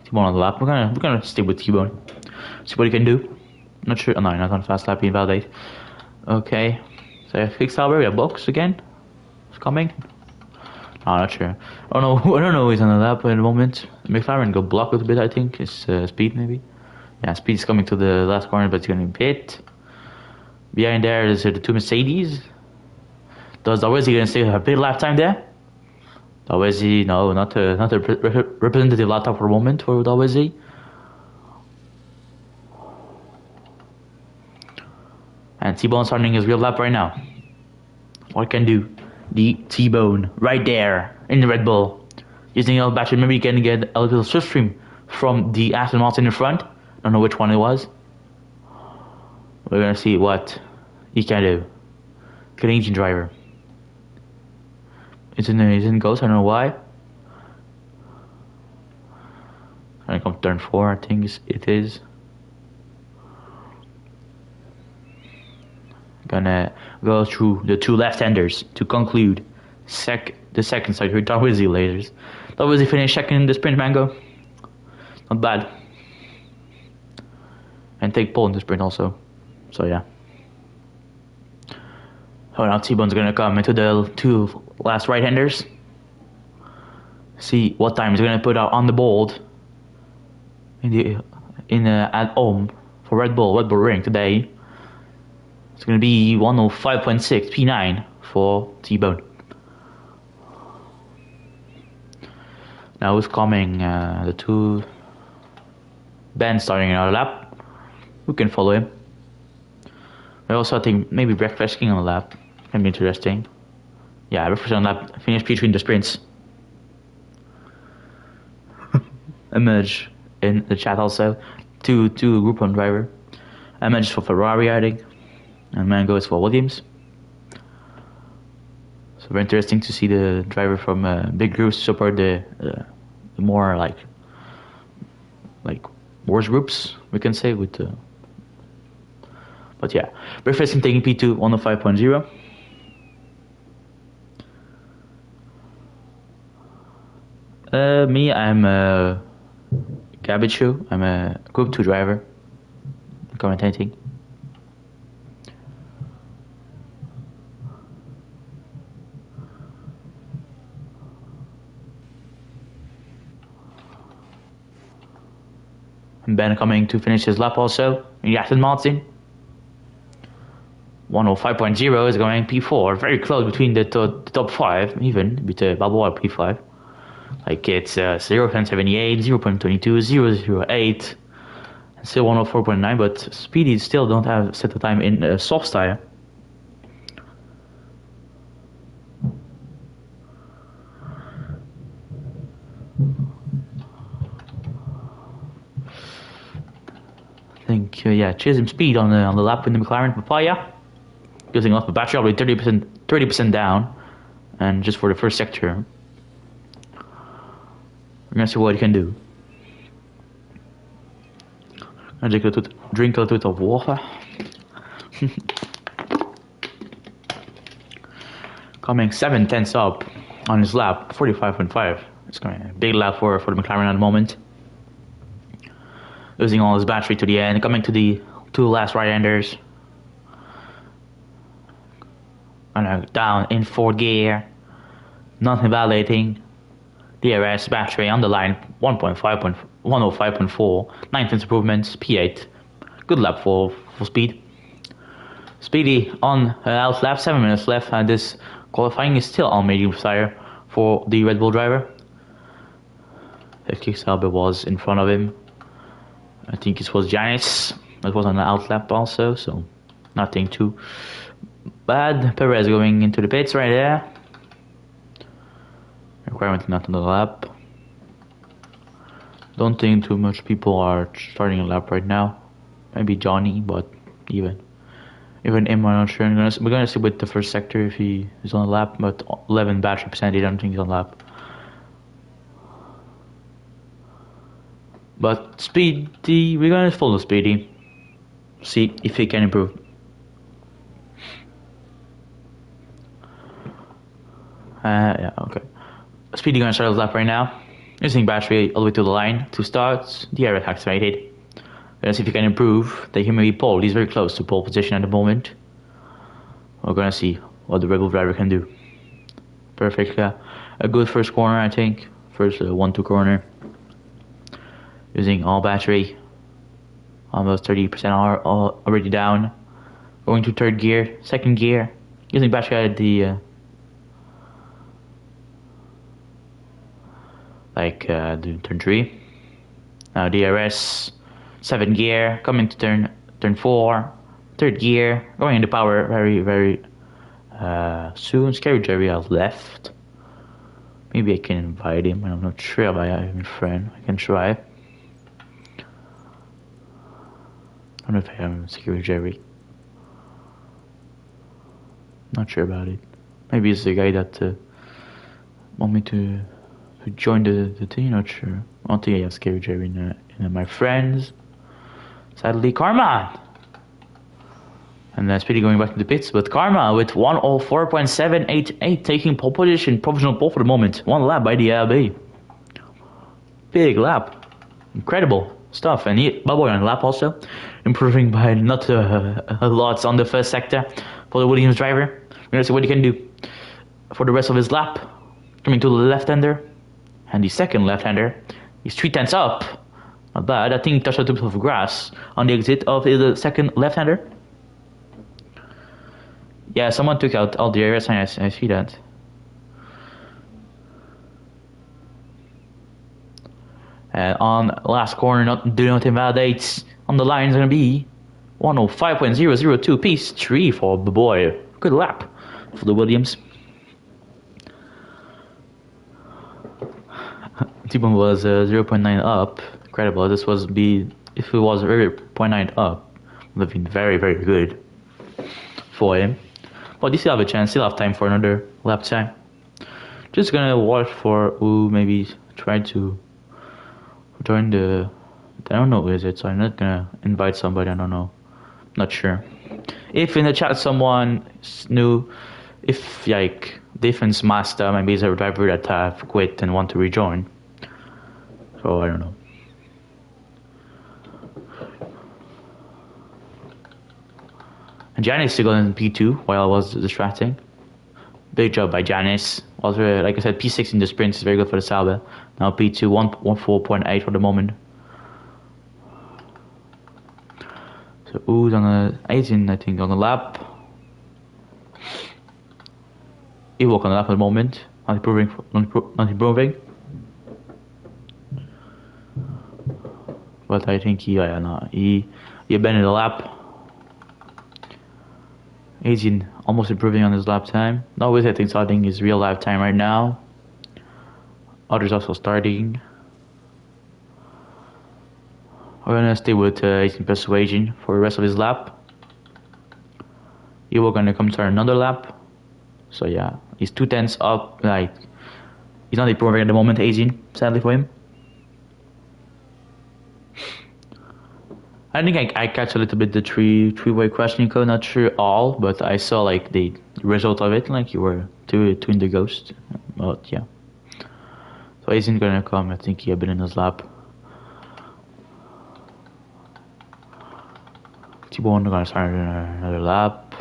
T-Bone on the lap. We're gonna stick with T-Bone. See what he can do. Not sure. Oh, no, not on fast lap. He validate. Okay. So fixed Albert. We have Box again. It's coming. No, not sure. I don't know. He's on the lap at the moment. McLaren go block a little bit. I think it's Speed maybe. Yeah, Speed is coming to the last corner, but he's gonna pit. Behind there is the two Mercedes. Does Dalwezi gonna stay a big lap time there? Dalwezi, no, not a representative lap time for a moment for Dalwezi. And T-Bone starting his real lap right now. What can do? The T-Bone right there in the Red Bull. Using a battery, maybe you can get a little slipstream from the Aston Martin in front. Don't know which one it was. We're gonna see what he can do. Good engine driver. He's in ghost, I don't know why. Gonna come turn 4, I think it is. Gonna go through the two left-handers to conclude the second side. We're Dalwezi later. Dalwezi finished second in the sprint, Mango. Not bad. And take pole in the sprint also. So yeah. Oh, now T-Bone's gonna come into the two last right-handers. See what time he's gonna put out on the board at home for Red Bull Ring today. It's going to be 1:05.6 P9 for T-Bone. Now who's coming? The two Ben starting another lap. Who can follow him? I also think maybe Breakfast King on the lap. Can be interesting. Yeah, Breakfast on the lap. Finish between the sprints. Emerge in the chat also. Two Group 1 driver. Emerge for Ferrari, I think. And Mango is for Williams. So very interesting to see the driver from big groups support the more like worse groups, we can say with. But yeah, Breakfast taking P2 1:05.0. Me, I'm a Cabbage Shoe. I'm a Group 2 driver. Commentating. Ben coming to finish his lap also in Aston Martin. 1:05.0 is going P4, very close between the top 5, even with the Balboa P5. Like it's 0.78, 0.22, 0.08, and still 1:04.9, but Speedy still don't have set the time in soft tire. I think chasing Speed on the lap in the McLaren Papaya, using off the battery all the way 30% down, and just for the first sector. We're gonna see what he can do. I drink a little bit of water. Coming 7/10 up on his lap, 45.5. It's going to be a big lap for the McLaren at the moment. losing all his battery to the end, coming to the two last right-handers. And down in 4th gear, not invalidating. DRS battery on the line 105.4, 19 improvements, P8. Good lap for speed. Speedy on out lap, 7 minutes left, and this qualifying is still on medium tire for the Red Bull driver. Kick Sauber was in front of him. I think it was Janis. It was on the out lap also, so nothing too bad. Perez going into the pits right there. Requirement not on the lap. Don't think too much people are starting a lap right now. Maybe Johnny, but even him, I'm not sure. We're gonna see with the first sector if he is on the lap, but 11 battery percentage, I don't think he's on the lap. But Speedy, we're gonna follow Speedy. See if he can improve. Yeah, okay. Speedy gonna start his lap right now. Using battery all the way to the line. 2 starts. DRS activated. Gonna see if he can improve. He may be pole. He's very close to pole position at the moment. We're gonna see what the Red Bull driver can do. Perfect. A good first corner, I think. First 1-2 corner. Using all battery. Almost 30% already down. Going to 3rd gear. 2nd gear. Using battery at the turn 3. Now DRS, 7th gear, coming to turn 4, 3rd gear, going into power very soon. Scary Jerry has left. Maybe I can invite him. I'm not sure if I have him friend. I can try. I don't know if I have Scary Jerry. Not sure about it. Maybe it's the guy that want me to join the team, not sure. I don't think I have Scary Jerry in my friends. Sadly, Karma! And Speedy going back to the pits, but Karma with 104.788 taking pole position, provisional pole for the moment. 1 lap by the LB. Big lap. Incredible stuff. And Bubboy on the lap also. Improving by not a lot on the first sector for the Williams driver. We're going to see what he can do for the rest of his lap. Coming to the left-hander. And the second left-hander is 3/10 up. Not bad. I think he touched a bit of grass on the exit of the second left-hander. Yeah, someone took out all the areas. I see that. And on last corner, do not invalidate. On the line is going to be 105.002 piece 3 for the boy. Good lap for the Williams. T-Bone was 0.9 up. Incredible. This was if it was 0.9 up, would have been very good for him. But you still have a chance. Still have time for another lap time. Just gonna watch for who maybe tried to join the. I don't know who is it, so I'm not gonna invite somebody. I don't know. Not sure. If in the chat someone knew, if like defense master maybe is a driver that have quit and want to rejoin. So I don't know. And Janice still got in P2 while I was distracting. Big job by Janice. Also, like I said, P6 in the sprint is very good for the Sauber. Now P2, 114.8 for the moment. So who's on the 18, I think, on the lap. Ewok on the lap at the moment. Not improving. But I think he abandoned the lap. 18 almost improving on his lap time. Not with it, I think his real lap time right now. Others also starting. We're gonna stay with 18 Persuasion for the rest of his lap. We're gonna come start another lap. So yeah, he's 2/10 up. Like he's not improving at the moment, 18. Sadly for him. I think I catch a little bit the three-way questioning code, not sure all, but I saw like the result of it, like you were two in the ghost. But yeah. So he's gonna come, I think he had been in his lap. T-Bone gonna start another lap.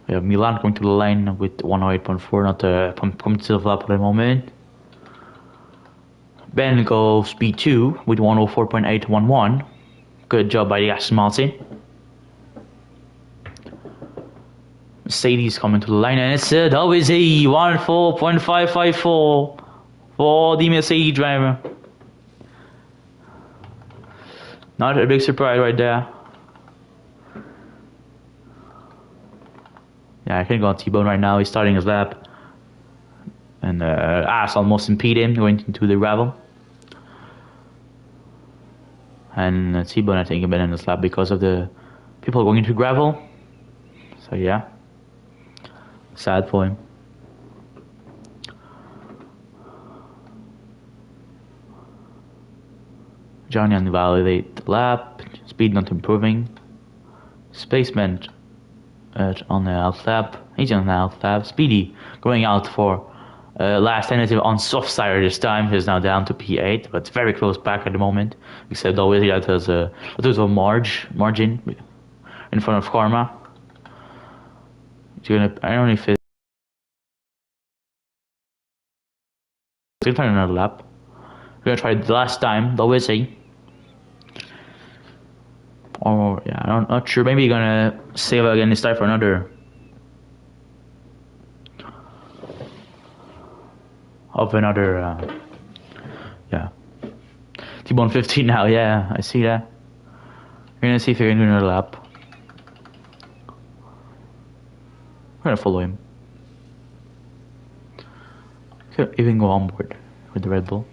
We have Milan going to the line with 108.4, not a competitive lap at the moment. Ben goes P2 with 104.811. Good job by the Aston Martin. Mercedes coming to the line, and it's WZ 14.554 for the Mercedes driver. Not a big surprise right there. Yeah, I can go on T-Bone right now. He's starting his lap. And As almost impede him going into the gravel. And T-Bone, I think, abandoned his lap because of the people going into gravel. So yeah. Sad for him. Johnny invalidate the lap. Speed not improving. Spaceman on the out lap. He's on the out lap. Speedy going out for last tentative on soft side this time. He's now down to P8, but it's very close back at the moment. Except always that there's a margin in front of Karma. He's gonna. I don't know if it's gonna try another lap. We're gonna try it the last time. Though is he? Or yeah, I'm not sure. Maybe you're gonna save again this time for another. Yeah. T-Bone 15 now. Yeah, I see that. We're gonna see if you're gonna do another lap. We're gonna follow him. Could even go on board with the Red Bull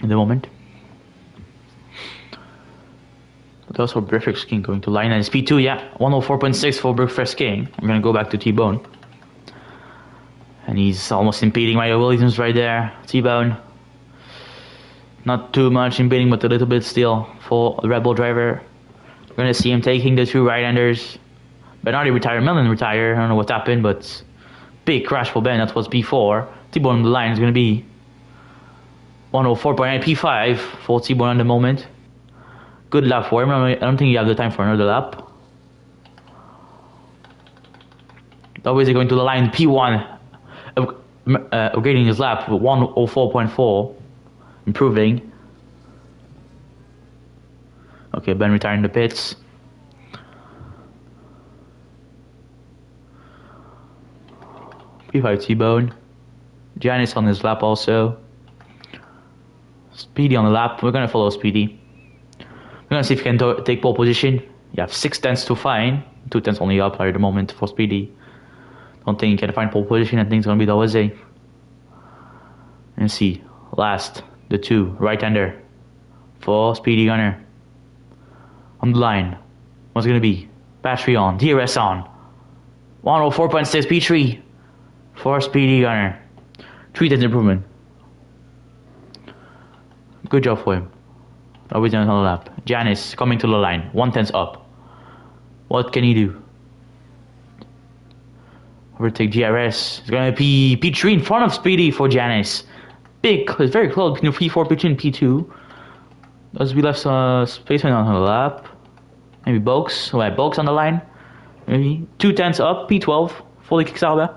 in the moment. But also Brick King going to line and speed 2, yeah. 104.6 for Brick King. I'm gonna go back to T-Bone. And he's almost impeding Mario Williams right there. T-Bone. Not too much impeding, but a little bit still for the Red Bull driver. We're gonna see him taking the two right-handers. Bernardi retire, Mellon retire. I don't know what happened, but big crash for Ben. That was P4. T-Bone on the line is gonna be 104.8 P5 for T-Bone at the moment. Good lap for him. I don't think you have the time for another lap. Always going to the line P1. Upgrading his lap with 104.4. Improving. Okay, Ben retiring the pits. P5 T-Bone. Janice on his lap also. Speedy on the lap. We're gonna follow Speedy. We're gonna see if we can take pole position. You have 6 tenths to find. 2 tenths only up at the moment for Speedy. Don't think you can find pole position. I think it's gonna be the OSA. And see. Last. The 2. Right-hander. For Speedy Gunner. On the line. What's it gonna be? Battery on. DRS on. 104.6 P3. For Speedy Gunner. 3 tenths improvement. Good job for him. Always on the lap. Janice coming to the line. 1 tenth up. What can he do? Overtake GRS. It's gonna be P3 in front of Speedy for Janice. It's very close between P4, P3, and P2. As we left Spaceman on the lap. Maybe Boaks. Oh, yeah, Boaks on the line. Maybe 2 tenths up. P12. Fully kicks out there.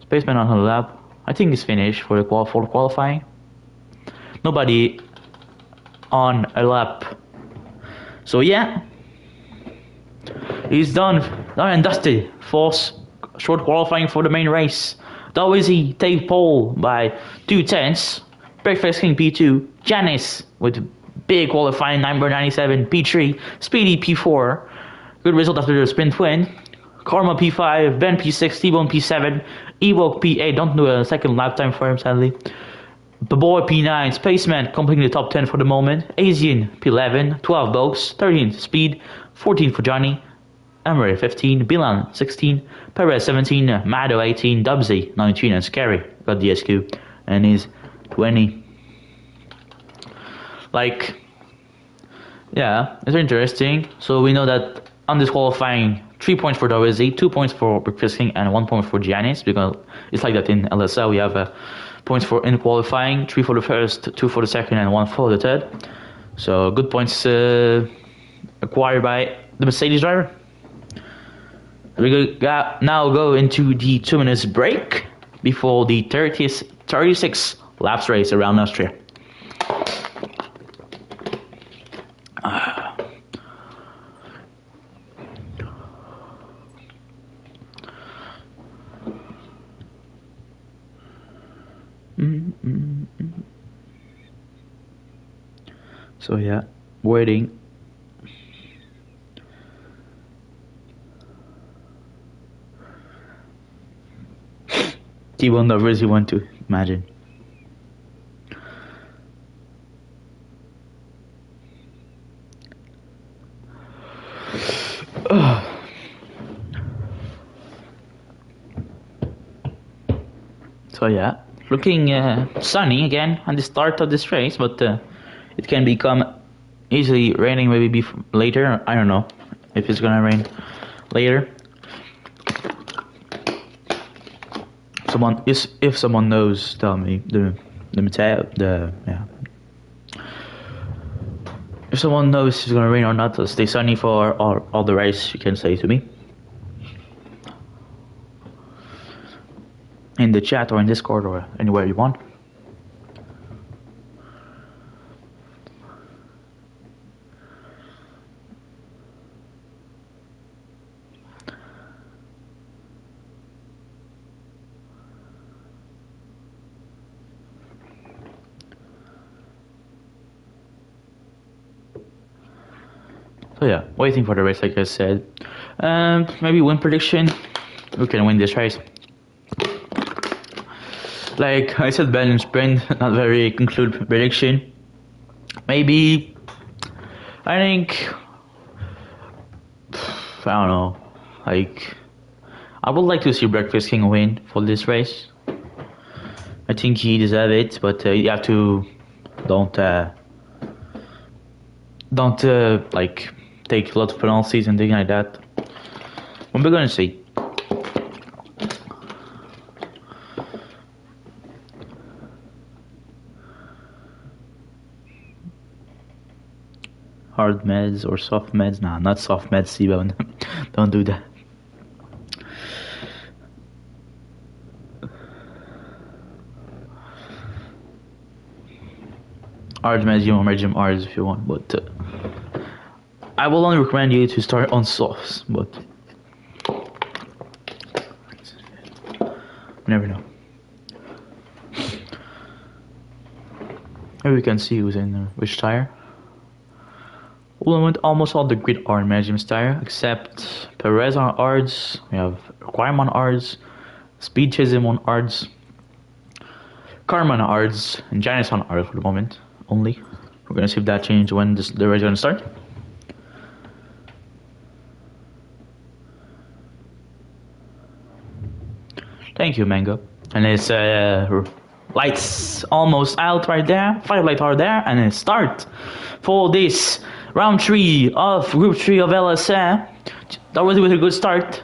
Spaceman on the lap. I think it's finished for the qualifying. Nobody on a lap. So yeah, he's done and dusted for short qualifying for the main race. Dawizzy take pole by 2 tenths. Breakfast King P2. Janice with big qualifying 9.97. P3. Speedy P4. Good result after the sprint win. Karma P5. Ben P6. T-Bone P7. Evoke P8. Don't do a second lap time for him sadly. The boy P9, Spaceman completing the top 10 for the moment. Asian P11, 12 Boaks, 13 Speed, 14 for Johnny, Emery 15, Bilan 16, Perez 17, Mado 18, Dubsy 19, and Scary got the SQ and he's 20. Like, yeah, it's interesting. So we know that on this qualifying, 3 points for Dawizzy, 2 points for Breakfast King, and 1 point for Giannis, because it's like that in LSR. We have points for in qualifying, 3 for the first, 2 for the second, and 1 for the third. So good points acquired by the Mercedes driver. We now go into the 2 minutes break before the 36 laps race around Austria. So yeah, waiting. T1 lovers, you want to imagine. So yeah, looking sunny again on the start of this race, but it can become easily raining maybe later. I don't know if it's gonna rain later. If someone knows, tell me If someone knows it's gonna rain or not, or stay sunny for all the race, you can say to me in the chat or in Discord or anywhere you want. So yeah, waiting for the race, like I said. Maybe win prediction. Who can win this race? Like I said, balance sprint, not very conclude prediction. Maybe, I think, I don't know. Like, I would like to see Breakfast King win for this race. I think he deserves it, but you have to don't like take a lot of penalties and things like that. But we're gonna see. Hard meds or soft meds? Nah, not soft meds, Seabone. Don't do that. Hard meds, you medium R's if you want, but I will only recommend you to start on softs, but you never know. Here we can see who's in which tire. Almost all the grid are in mediums tire, except Perez on Ards, we have Quime on Ards, Speed Chisholm on Ards, Karma on Ards, and Janice on Ards for the moment only. We're gonna see if that changes when the race is gonna start. Thank you, Mango. And it's lights almost out right there, 5 lights are there, and it's start for this round 3 of Group 3 of LSR. That was with a good start,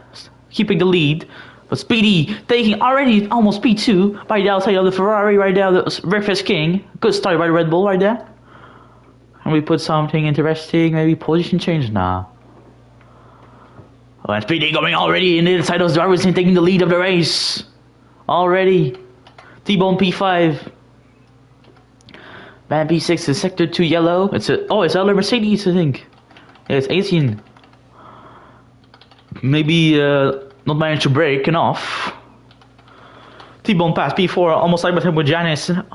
keeping the lead. But Speedy taking already almost P2 by the outside of the Ferrari right there, the Breakfast King. Good start by the Red Bull right there. And we put something interesting, maybe position change? Nah. Oh, and Speedy going already in the inside of the drivers and taking the lead of the race. Already. T-Bone P5. Man P6 is sector 2 yellow. It's other Mercedes, I think. Yeah, it's 18. Maybe not managed to break enough. T-Bone passed P4, almost like with him with Janice. And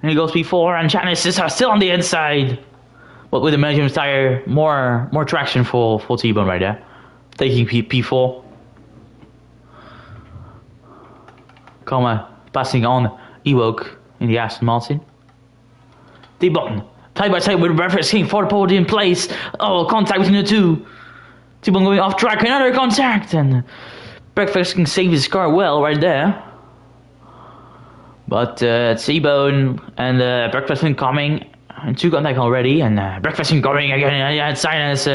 he goes P4, and Janice is still on the inside. But with the medium tire, more traction for T-Bone right there. Taking P4. Passing on Ewok in the Aston Martin. T-Bone, side by side with Breakfast King for the podium place. Oh, contact between the two. T-Bone going off track, another contact, and Breakfast King saved his car well right there. But T-Bone and Breakfast King coming, and 2 contact already, and Breakfast King going again outside, and it's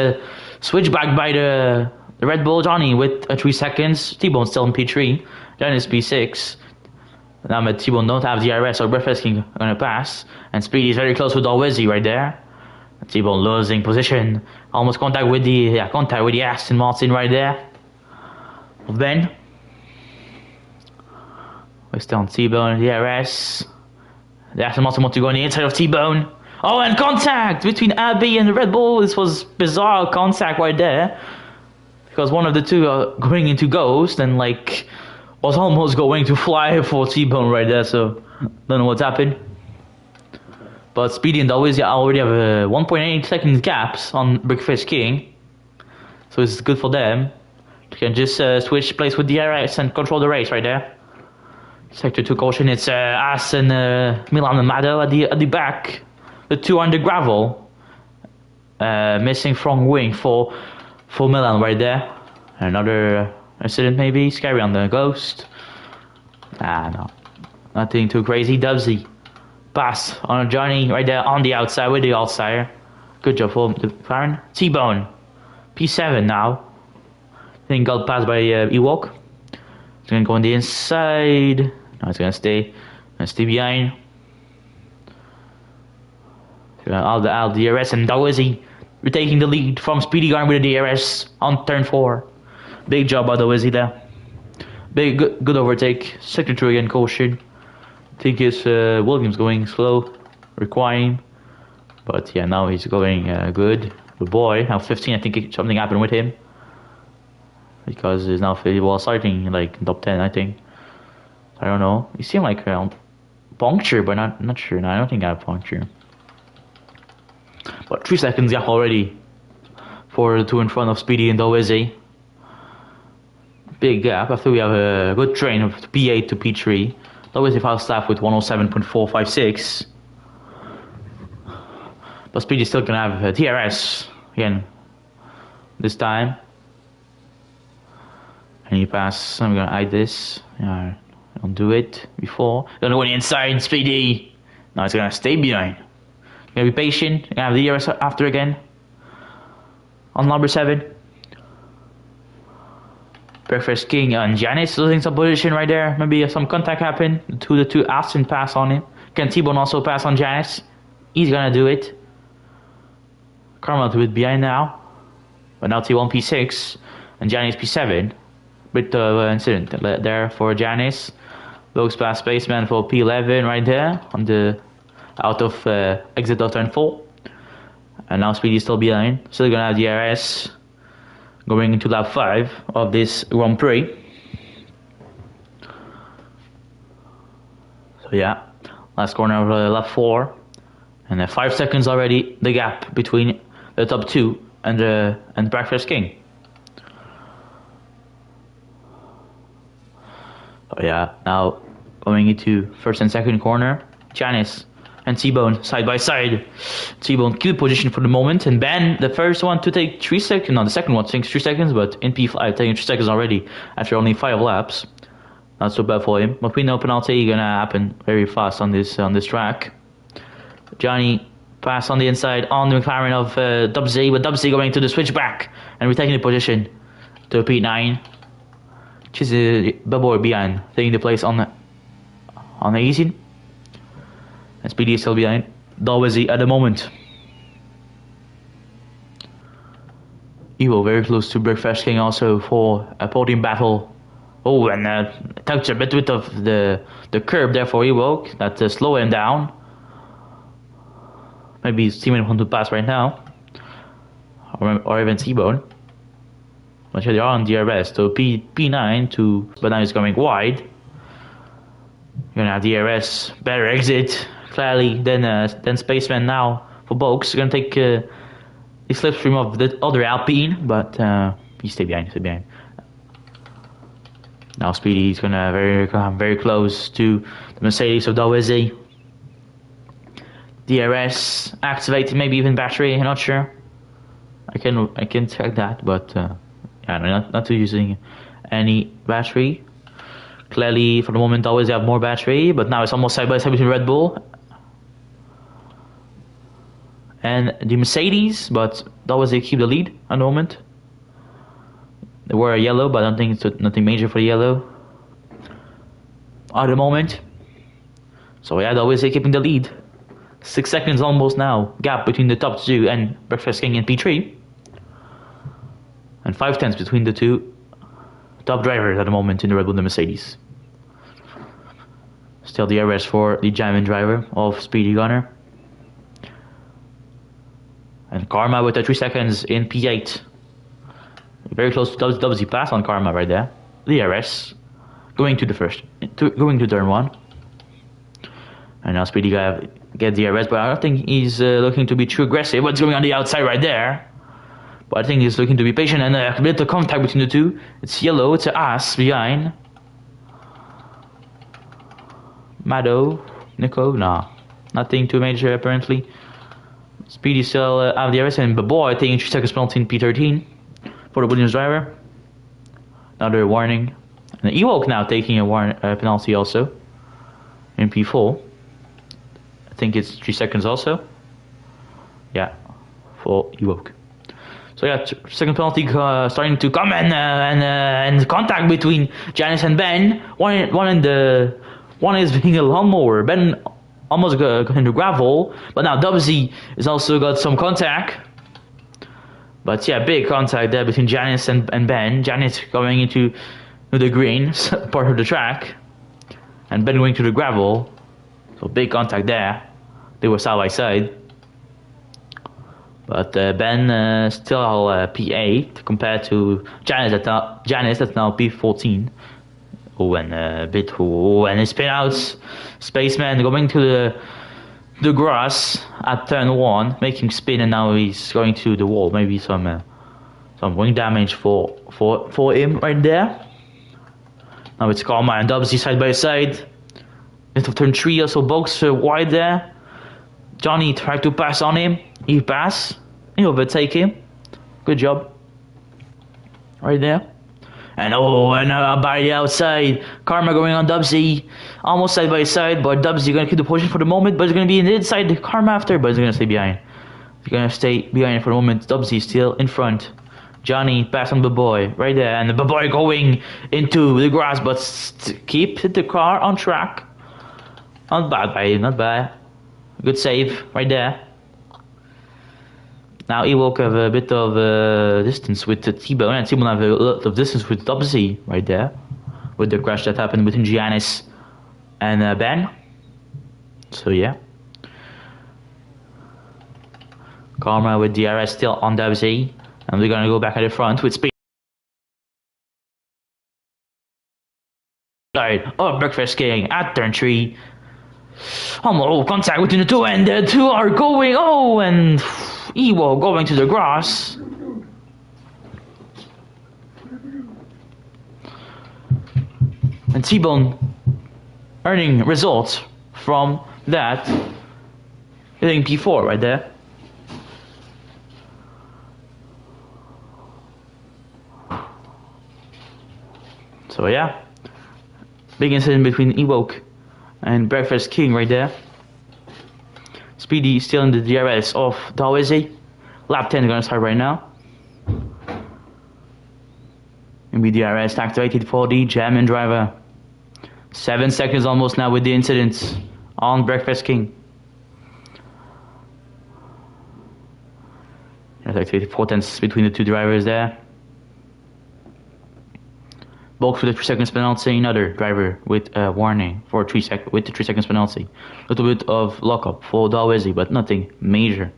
switch back by the Red Bull Johnny with 3 seconds. T-Bone still in P3, then it's P6. Now but T-Bone don't have DRS, so Breakfast King gonna pass, and Speedy is very close with Alwizzy right there. T-Bone losing position. Almost contact with the Aston Martin right there. Ben. We're still on T-Bone, DRS. The Aston Martin want to go on the inside of T-Bone. Oh, and contact between Abbey and the Red Bull. This was bizarre contact right there. Because one of the two are going into Ghost and like was almost going to fly for T-Bone right there. So, don't know what's happened. But Speedy and always already have a 1.8 seconds gaps on Breakfast King. So it's good for them. They can just switch place with DRS and control the race right there. Sector 2 caution, it's As and Milan and Mado at the back. The two on the gravel. Missing front wing for Milan right there. Another incident maybe. Scary on the Ghost. No. Nothing too crazy. Dubsy. Pass on Johnny right there on the outside with the outsider. Good job for the McLaren. T-Bone. P7 now. I think got passed by Ewok. It's gonna go on the inside. No, it's gonna stay behind. Out the DRS and Dawizzy retaking the lead from Speedy Garn with the DRS on turn 4. Big job by Dawizzy there. Big good overtake. Sector 2 again caution. I think it's Williams going slow, requiring. But yeah, now he's going good. The boy, now 15, I think something happened with him. Because he's now starting like top 10, I think. I don't know. He seemed like puncture, but not sure. No, I don't think I have puncture. But 3 seconds gap already for the two in front of Speedy and Dawizzy. Big gap after we have a good train of P8 to P3. Dawizzy fast staff with 107.456. But Speedy still gonna have a DRS again this time. And he pass. I'm gonna hide this. Don't do it before. Gonna go on the inside, Speedy. Now it's gonna stay behind. Gonna be patient. Gonna have the DRS after again. On number 7. Breakfast King and Janice losing some position right there. Maybe some contact happened. The two Aston pass on him. Can T-Bone also pass on Janice? He's gonna do it. Carmel to it behind now. But now T1 P6 and Janice P7. Bit of incident there for Janice. Looks past Spaceman for P11 right there on the out of exit of turn 4. And now Speedy is still behind. Still gonna have DRS going into lap 5 of this Grand Prix. So yeah, last corner of lap 4. And 5 seconds already the gap between the top 2 and Breakfast King. Oh yeah, now going into first and second corner, Janice and T-Bone side by side. T-Bone good position for the moment, and Ben, the first one to take 3 seconds, no, the second one takes 3 seconds, but in P5 taking 3 seconds already after only 5 laps. Not so bad for him, but we know penalty gonna happen very fast on this track. Johnny pass on the inside on the McLaren of Dubsy, but Dubsy going to the switchback and retaking the position to P9. Which is Bubble behind, taking the place on the easy. And Speedy is still behind. Dawizzy at the moment. Evo very close to Breakfast King also for a podium battle. Oh, and touched a bit of the curb there for Evo. That slow him down. Maybe his teammate wants to pass right now. Or even T-Bone. But yeah, they are on DRS. So P9 to, but now it's going wide. You're gonna have DRS, better exit clearly than Spaceman now for Box. Gonna take the slipstream of the other Alpine, but he stay behind. Now Speedy's gonna come very close to the Mercedes of Dawizzy. DRS activated, maybe even battery. I'm not sure. I can check that, but. Yeah, not using any battery. Clearly, for the moment, always have more battery, but now it's almost side by side between Red Bull and the Mercedes. But always they keep the lead at the moment. They were yellow, but I don't think it's nothing major for the yellow at the moment. So yeah, always they keeping the lead. 6 seconds almost now. Gap between the top 2 and Breakfast King in P3. And 5/10 between the 2 top drivers at the moment in the Red Bull and Mercedes. Still the DRS for the German driver of Speedy Gunner. And Karma with the 3 seconds in P8. Very close to WZ pass on Karma right there. The DRS going to the going to turn 1. And now Speedy guy get the DRS, but I don't think he's looking to be too aggressive. What's going on the outside right there? But I think he's looking to be patient, and a bit of contact between the 2. It's yellow, it's an ass behind. Mado, Nico, nah. Nothing too major apparently. Speedy still out of the DRS, and Baboy taking 3 seconds penalty in P13 for the Williams driver. Another warning. And Ewok now taking a penalty also in P4. I think it's 3 seconds also. Yeah, for Ewok. So yeah, second penalty starting to come, and contact between Janice and Ben. One is being a lawnmower. Ben almost got into gravel, but now Dubsy has also got some contact. But yeah, big contact there between Janice and Ben. Janice going into the green part of the track, and Ben going to the gravel. So big contact there. They were side by side. But Ben still P8 compared to Janice that's now P14. Oh, and and his spin outs. Spaceman going to the grass at turn 1, making spin, and now he's going to the wall. Maybe some wing damage for him right there. Now it's Karma and Dubsy side by side. Into turn 3, also box wide there. Johnny tried to pass on him. He passed. He overtake him. Good job. Right there. And by the outside, Karma going on Dubsy. Almost side by side, but Dubsy going to keep the position for the moment. But he's going to be inside the Karma after, but he's going to stay behind. He's going to stay behind for the moment. Dubsy still in front. Johnny pass on the boy right there, and the boy going into the grass, but keep the car on track. Not bad by him, not bad. Good save right there. Now Ewok have a bit of distance with the T-Bone, and T-Bone have a lot of distance with Dubsy right there, with the crash that happened between Giannis and Ben. So yeah. Karma with DRS still on Dubsy, and we're gonna go back at the front with speed. Side of Breakfast King at turn 3. Contact between the 2, and the 2 are going. And Ewo going to the grass. And T-Bone earning results from that. Hitting P4 right there. So yeah, big incident between Ewok and Breakfast King right there. Speedy still in the DRS of Dawizi. Lap 10 is gonna start right now. And be DRS activated for the German driver. 7 seconds almost now with the incidents on Breakfast King. Activated 4/10 between the two drivers there. Bulk with the 3 seconds penalty, another driver with a warning for 3 with the 3 seconds penalty. A little bit of lockup for Dawizi, but nothing major.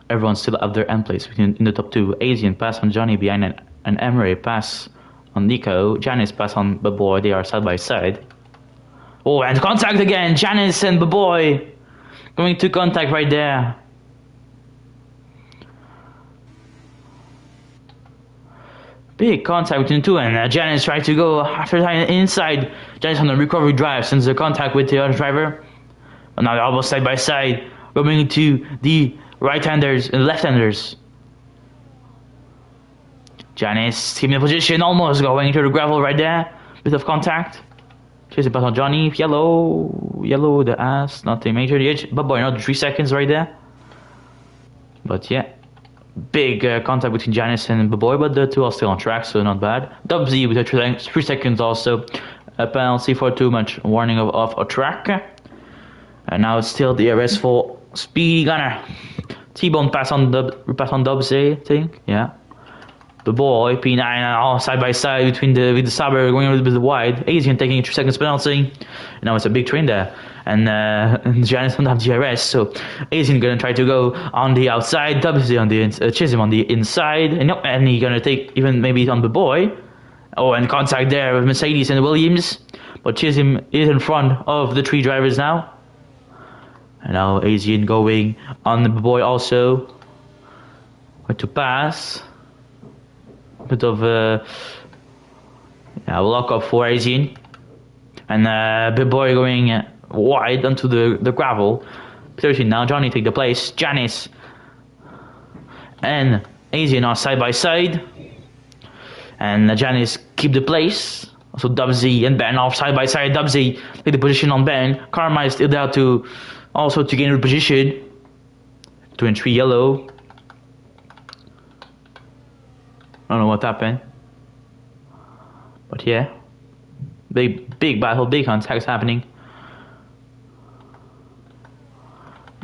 Everyone's still at their end place in the top 2. Asian pass on Johnny behind an Emery pass on Nico. Janice pass on Baboy. They are side by side. Oh, and contact again. Janice and Baboy going to contact right there. Big contact between the two, and Janice tried to go after inside. Janice on the recovery drive since the contact with the other driver. And now they're almost side by side, going to the right-handers and left-handers. Janice keeping the position, almost going into the gravel right there. Bit of contact. Chasing pass on Johnny. Yellow, the ass, nothing major. The edge, but boy, another 3 seconds right there. But yeah. Big contact between Janice and Baboy, but the two are still on track, so not bad. Dubsy with 3 seconds also. a penalty for too much warning of a track. And now it's still DRS for Speedy Gunner. T-Bone pass on Dubs, I think. Yeah. The boy, P9, side by side with the Saber going a little bit wide. Asian taking a 3 seconds penalty. And now it's a big train there. And Giannis don't have DRS, so Asian gonna try to go on the outside. Dubs on the Chisholm on the inside. And he's gonna take even maybe on the boy. Oh, and contact there with Mercedes and Williams. But Chisholm is in front of the 3 drivers now. And now Asian going on the boy also. Where to pass. A bit of lock up for Asian. And Big Boy going wide onto the gravel. 13 now, Johnny take the place. Janice and Asian are side by side. And Janice keep the place. So Dubsy and Ben are side by side. Dubsy take the position on Ben. Karma is still there to gain the position. 2 and 3 yellow. I don't know what happened. But yeah. Big battle, big contact happening.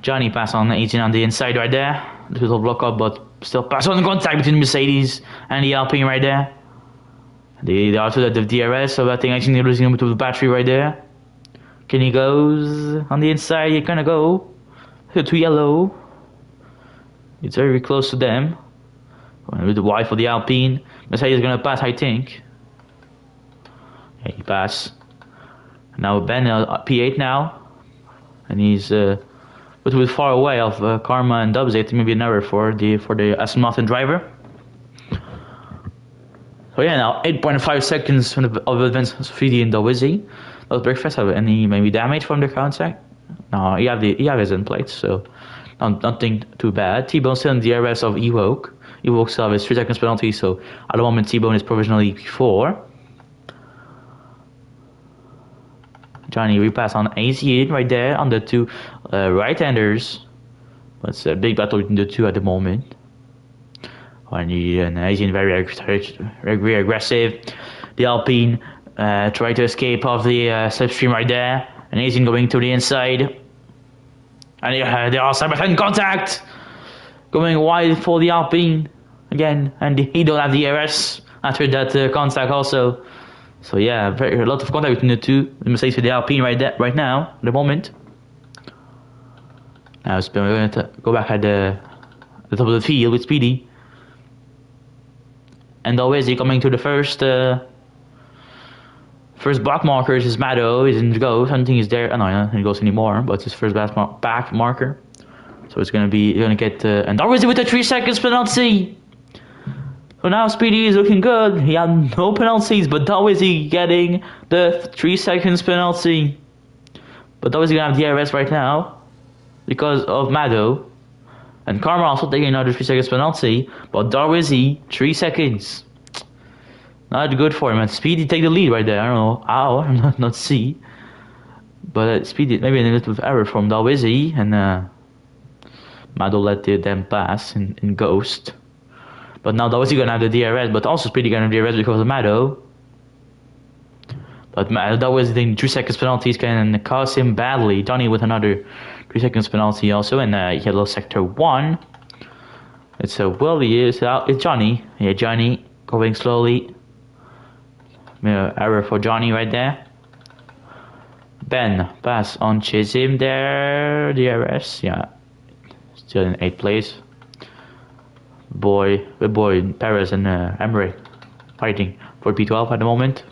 Johnny pass on 18 on the inside right there. The little block up, but still pass on contact between Mercedes and the Alpine right there. They are to the DRS, so I think actually losing him to the battery right there. Kenny goes on the inside, you're gonna go to yellow. It's very close to them. With the wide for the Alpine. Mercedes is gonna pass, I think. Yeah, he passed. Now Ben P8 now, and he's but with far away of Karma and Dubs. It may be an error for the Aston Martin driver. So yeah, now 8.5 seconds of advance for Fidi and Dawizzi. Does Breakfast have any maybe damage from the contact? No, he have his end plates, so nothing too bad. T-Bone still in the DRS of Evoke. Evoke still has 3 seconds penalty, so at the moment T-Bone is provisionally P4. Johnny repass on AC right there on the 2 right-handers. But it's a big battle between the 2 at the moment. And Asian very aggressive. The Alpine try to escape off the slipstream right there. And Asian going to the inside. And they are side-by-side contact. Going wide for the Alpine again. And he don't have the DRS after that contact also. So yeah, a lot of contact between the 2. The Mercedes with the Alpine right now, at the moment. Now we're going to go back at the top of the field with Speedy. And always he coming to the first back markers is Mado. He didn't go. I don't think he's there. Oh, no, he goes anymore. But it's his first back marker. So it's gonna get and always with the 3 seconds penalty. So now Speedy is looking good. He had no penalties, but how is he getting the 3 seconds penalty? But how is he gonna have DRS right now because of Mado? And Karma also taking another 3 seconds penalty, but Darwizi 3 seconds. Not good for him. And Speedy take the lead right there. I don't know how. I'm not see. But Speedy maybe a little bit of error from Darwizi, and Mado let them pass in Ghost. But now Darwizi gonna have the DRS, but also Speedy gonna have the DRS because of Mado. But Darwizi taking 3 seconds penalties can cost him badly. Johnny with another 3 seconds penalty also, and yellow sector 1. It's it's Johnny. Yeah, Johnny going slowly. Error for Johnny right there. Ben pass on Chisholm there. DRS, yeah. Still in 8th place. The boy Perez and Emery fighting for P12 at the moment.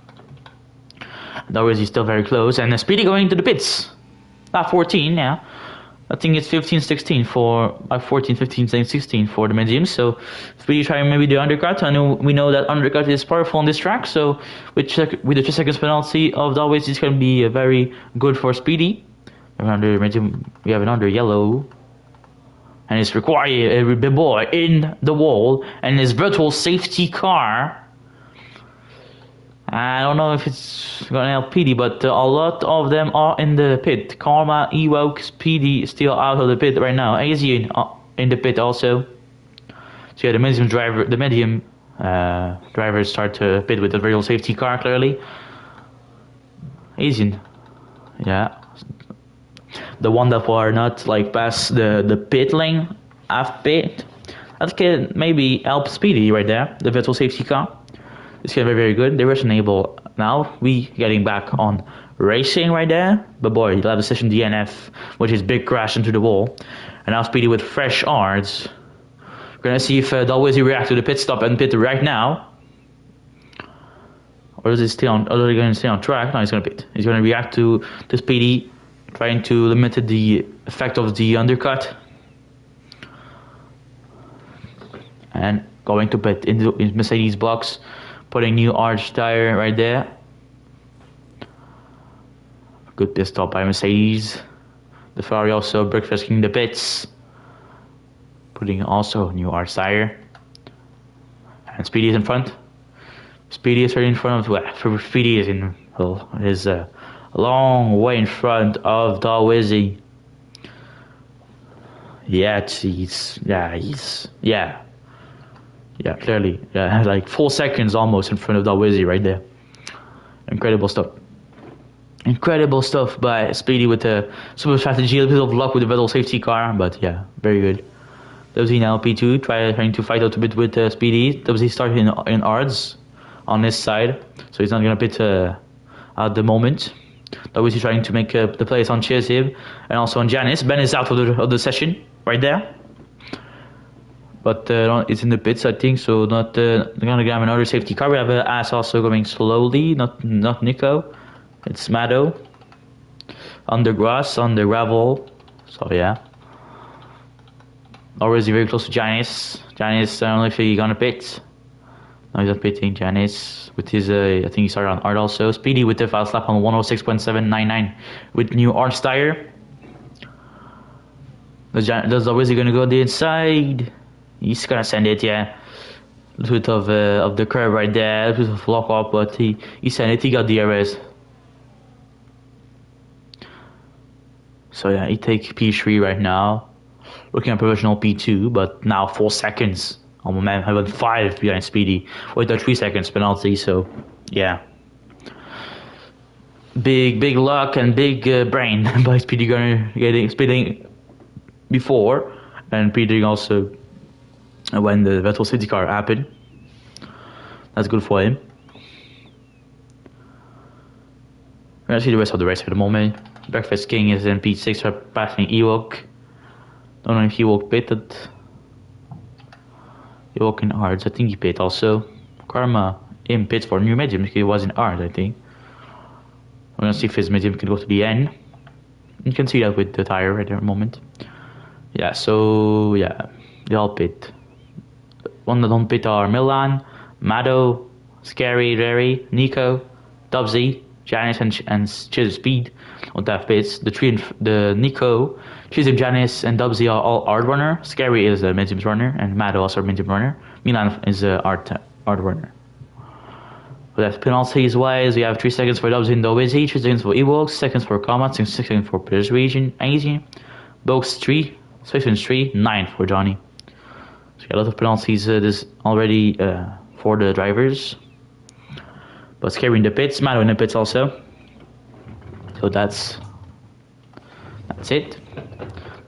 Otherwise he's still very close, and Speedy going to the pits. 14, yeah. I think it's 15-16 for 14, 15, 16 for the mediums. So Speedy trying maybe the undercut. We know that undercut is powerful on this track. So with the 3 seconds penalty of Dalwitz, it's going to be very good for Speedy. We have another yellow. And it's required a big boy in the wall and his virtual safety car. I don't know if it's going to help PD, but a lot of them are in the pit. Karma, Ewok, Speedy still out of the pit right now. Asian in the pit also. So yeah, the medium drivers start to pit with the virtual safety car clearly. Easy. Yeah. The one that were not like past the pit lane, half pit. That can maybe help Speedy right there, the virtual safety car. It's gonna be very good. They were enable now. We getting back on racing right there. But boy, you'll have the session DNF, which is big crash into the wall. And now Speedy with fresh ards. We're gonna see if Dalwizzy react to the pit stop and pit right now. Or is he stay on? Are they gonna stay on track? No, he's gonna pit. He's gonna react to Speedy, trying to limit the effect of the undercut. And going to pit into Mercedes box, putting new arch tire right there. Good pit stop by Mercedes. The Ferrari also breakfasting the pits, putting also new arch tire. And Speedy is in front. Speedy is right in front of. Well, Speedy is in. Well, is a long way in front of Dalwizzy. Yeah, clearly. Yeah, like 4 seconds almost in front of Dalwizzy right there. Incredible stuff. Incredible stuff by Speedy with the super strategy, a bit of luck with the Vettel safety car, but yeah, very good. Dalwizzy now P2, trying to fight out a bit with Speedy. Dalwizzy started in ards on this side, so he's not gonna pit at the moment. Dalwizzy trying to make the place on Chizib and also on Janice. Ben is out of the session right there. But it's in the pits, I think, so not gonna grab another safety car. We have Ass also going slowly, not Nico. It's Mado. On the grass, on the gravel. So yeah. Already very close to Janice. Janice, I don't know if he's gonna pit. No, he's not pitting. Janice with his, I think he started on art also. Speedy with the fast lap on 106.799 with new arch tire. Does Always gonna go the inside? He's gonna send it, yeah. A little bit of the curve right there, a little bit of lock up, but he sent it. He got DRS. So yeah, he take P3 right now. Looking at provisional P2, but now 4 seconds. Oh man, I went 5 behind Speedy with a 3 seconds penalty. So yeah, big luck and big brain by Speedy Gunner speeding before, and Speedy also when the Vettel City car happened. That's good for him. We're gonna see the rest of the race at the moment. Breakfast King is in P6 for passing Ewok. Don't know if Ewok pitted. Ewok in Ards, I think he pit also. Karma in pits for new medium, he was in Ards, I think. We're gonna see if his medium can go to the end. You can see that with the tire at the moment. Yeah, so yeah, they all pit. One that don't pit are Milan, Mado, Scary, Rary, Nico, Dubsy, Janice and Chiz Speed on that pits. The Nico, Chizim, Janice and Dubsy are all art runner. Scary is a medium runner and Mado also a medium runner. Milan is a art runner. But that's penalties wise, we have 3 seconds for Dubsy and Dalwizzy, 3 seconds for Ewoks, seconds for Comet, 6 seconds for Persuasion, Easy. Box 3, Sessions 3, 9 for Johnny. So a lot of penalties this already for the drivers. But Scary in the pits, Mado in the pits also. So that's it.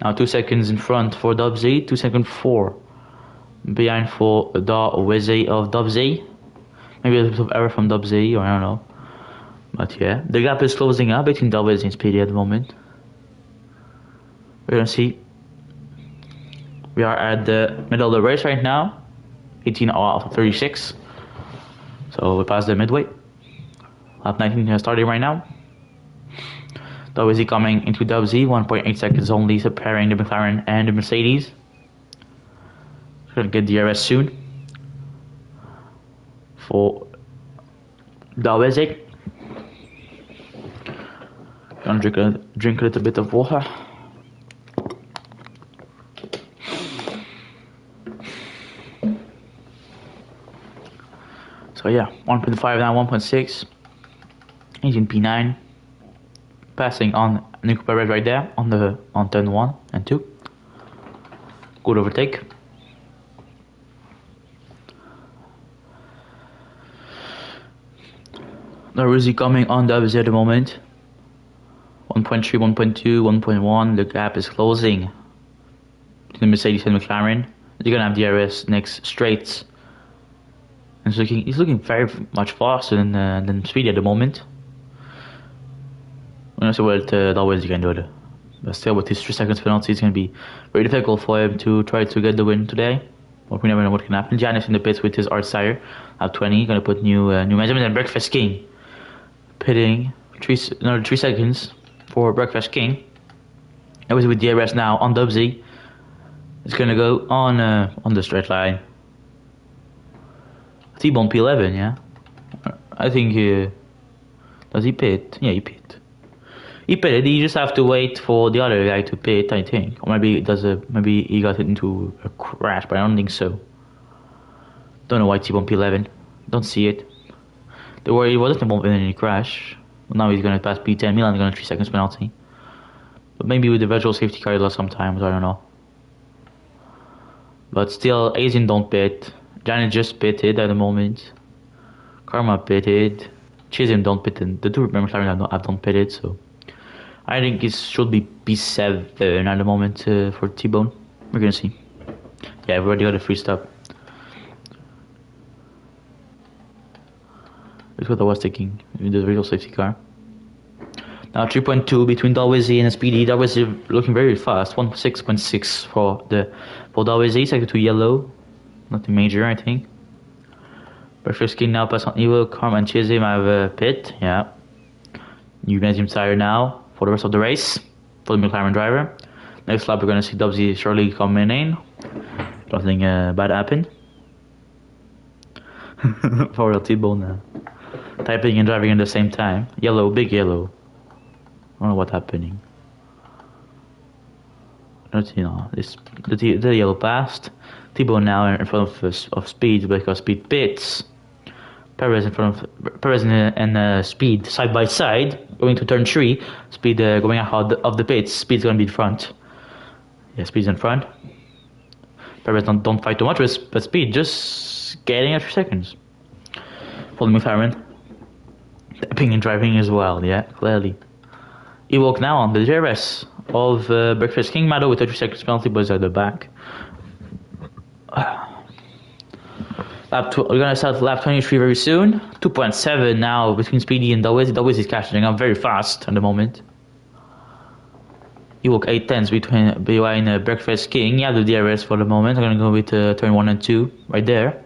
Now 2 seconds in front for Dubsy, 2 seconds 4 behind for Dalwizzy of Dubsy. Maybe a little bit of error from Dubsy, or I don't know. But yeah, the gap is closing up between Dalwizzy and Speedy at the moment. We're gonna see. We are at the middle of the race right now. 18 out of 36. So we passed the midway. Lap 19 starting right now. Dalwizzy coming into Dubsy, 1.8 seconds only separating the McLaren and the Mercedes. Gonna get DRS soon. For Dalwizzy. Gonna drink a little bit of water. So yeah, 1.5 now, 1.6. He's in P9. Passing on Nico Perez right there on turn 1 and 2. Good overtake. Now is he coming on the at the moment? 1.3, 1.2, 1.1. The gap is closing. The Mercedes and McLaren. They're gonna have DRS next straight. And he's looking very much faster than Speedy at the moment. I'm not sure what always he can do it. But still, with his 3 seconds penalty, it's gonna be very difficult for him to try to get the win today. But we never know what can happen. Giannis in the pits with his art tire. At 20, gonna put new measurement, and Breakfast King pitting another 3 seconds for Breakfast King. That was with DRS now on Dubsy. It's gonna go on the straight line. T-Bone P11, yeah. I think does he pit? Yeah, he pit. He pitted. You just have to wait for the other guy to pit, I think. Or maybe he got into a crash, but I don't think so. Don't know why T-Bone P11. Don't see it. Don't worry, he wasn't involved in any crash. Now he's gonna pass P10. Milan's gonna 3 seconds penalty. But maybe with the virtual safety car he lost sometimes, I don't know. But still, Asian don't pit. Janet just pitted at the moment. Karma pitted. Chisholm don't pit. The two McLaren have don't pitted, so I think it should be P7 at the moment for T-Bone. We're gonna see. Yeah, we've already got a free stop. That's what I was thinking with the virtual safety car. Now 3.2 between Dalwizzy and Speedy. Dalwizzy looking very fast. 1.6.6 for Dalwizzy. Second to yellow. Nothing major, I think. Breakfast King now pass on Evo. Karma and Chisholm have a pit. Yeah. New medium tire now for the rest of the race for the McLaren driver. Next lap we're gonna see Dubsy surely coming in. Nothing bad happened. For real T-Bone typing and driving at the same time. Yellow, big yellow. I don't know what's happening. The yellow passed. T-Bone now in front of Speed because Speed pits. Perez in front of Perez and Speed side by side going to turn 3. Speed going out of the pits. Speed's gonna be in front. Yeah, Speed's in front. Perez don't fight too much but Speed just getting at 3 seconds. For the McLaren. Tapping and driving as well, yeah, clearly. Ewok now on the DRS of Breakfast King Mado with 30 seconds penalty, but at the back. We're gonna start lap 23 very soon. 2.7 now between Speedy and Dalwizzy. Dalwizzy is catching up very fast at the moment. Ewok 8/10s behind Breakfast King. Yeah, the DRS for the moment. I'm gonna go with turn 1 and 2 right there.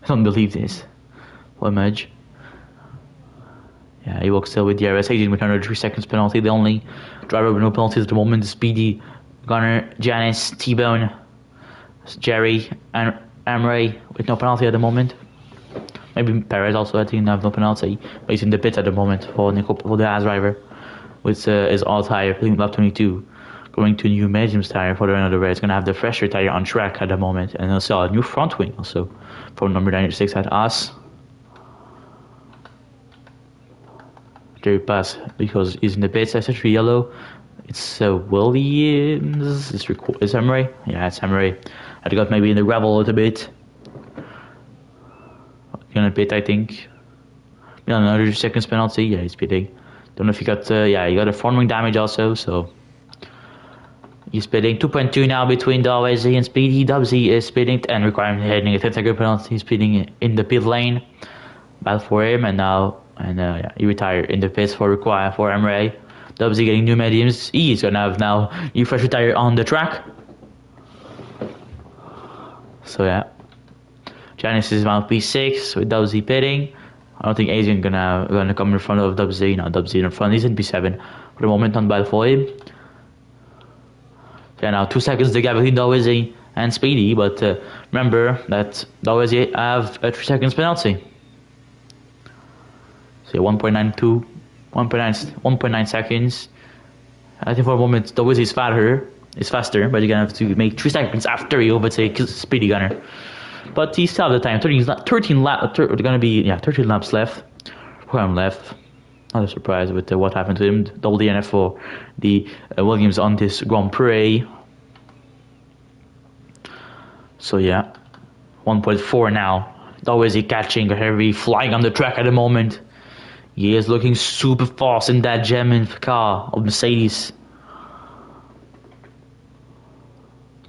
I don't believe this. What image? Yeah, Ewok still with DRS. 18 with 103 seconds penalty. The only driver with no penalties at the moment is Speedy, Gunner, Janice, T-Bone, Jerry, and Amray with no penalty at the moment. Maybe Perez also, I think, have no penalty. But he's in the pit at the moment for the Haas driver with his all tire, lap 22. Going to new mediums tire for the end of the race. Gonna have the fresher tire on track at the moment, and also a new front wing also from number 96 at Haas. Jerry pass because he's in the pits. That's actually yellow. It's Williams. Is Emery? Yeah, it's Emery. I got maybe in the gravel a little bit. Gonna pit, I think. Yeah, another 3 seconds penalty. Yeah, he's pitting. Don't know if he got. Yeah, he got a front wing damage also. So he's pitting. 2.2 now between Dalwizzy and Speedy. Dubsy is pitting and requiring heading a 10-second penalty. He's pitting in the pit lane. Bad for him, and now yeah, he retired in the pits for Emery. Dubsy getting new mediums. He's gonna have now new fresh tire on the track. So yeah, Janice is around P6 with Dubsy pitting. I don't think Asian gonna come in front of Dubsy. No, Dubsy in front. He's in P7 for the moment. Not bad for him. Yeah, now 2 seconds the gap between Dalwizzy and Speedy, but remember that Dalwizzy have a 3 seconds penalty. So 1.92. 1.9 seconds. I think for a moment Dalwizzy is faster, but you're gonna have to make 3 seconds after he overtakes Speedy Gunner. But he still have the time. 13 laps left. Program left. Not a surprise with what happened to him. Double DNF for the Williams on this Grand Prix. So yeah, 1.4 now Always he catching Heavy, flying on the track at the moment. He is looking super fast in that German car of Mercedes.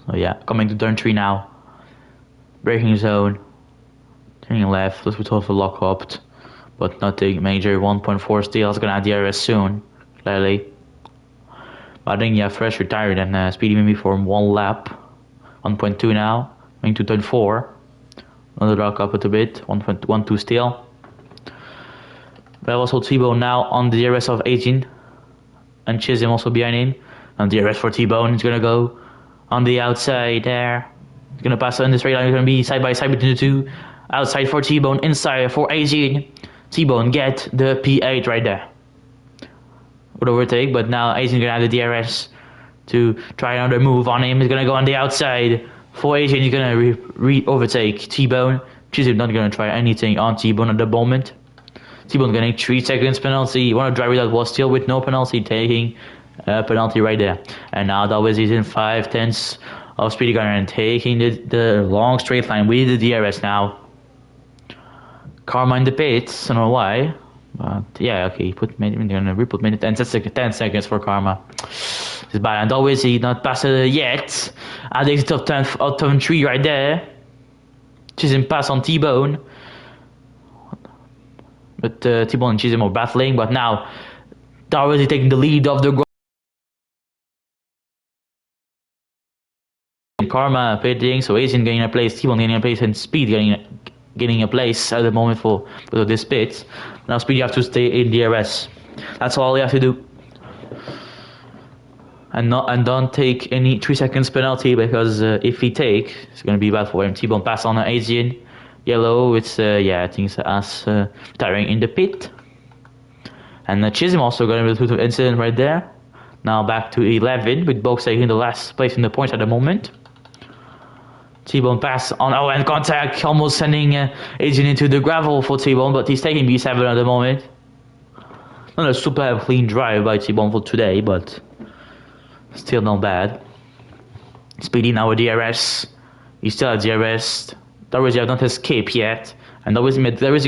So yeah, coming to turn 3 now. Braking zone. Turning left, let's go for lock up. But nothing major, 1.4 still. It's gonna have DRS soon, clearly. But I think yeah, Fresh retired and Speedy maybe for 1 lap. 1.2 now, going to turn 4. Another lock up a bit, 1.12 still. But also T-Bone now on the DRS of 18. And Chisholm also behind him. And DRS for T-Bone is gonna go on the outside there. He's gonna pass on the straight line, it's gonna be side by side between the two. Outside for T-Bone, inside for 18. T-Bone get the P8 right there. Would overtake, but now 18 gonna have the DRS to try another move on him. He's gonna go on the outside. For 18, he's gonna overtake T-Bone. Chisholm not gonna try anything on T-Bone at the moment. T-Bone getting 3 seconds penalty. One of the driver that was still with no penalty taking a penalty right there. And now that was in 5/10 of Speedy Gunner and taking the long straight line with the DRS now. Karma in the pits, I don't know why. But yeah, okay, made it 10 seconds for Karma. It's bad, and always he not passed yet. At the exit of turn 3 right there. Chisholm pass on T-Bone. But T-Bone and Chisholm are battling, but now Darwin is taking the lead of the Karma pitting, so Asian getting a place, T-Bone getting a place, and Speed getting a place at the moment for this pit. Now Speed, you have to stay in DRS. That's all you have to do. And don't take any 3 seconds penalty, because if he take, it's gonna be bad for him. T-Bone pass on Asian. Yellow, it's I think it's us retiring in the pit. And Chisholm also got a little bit of incident right there. Now back to 11, with both taking the last place in the points at the moment. T-Bone pass on, and contact, almost sending Asian into the gravel for T-Bone, but he's taking B7 at the moment. Not a super clean drive by T-Bone for today, but still not bad. Speedy now with DRS. He's still at DRS. Darwish have not escaped yet. And Darwish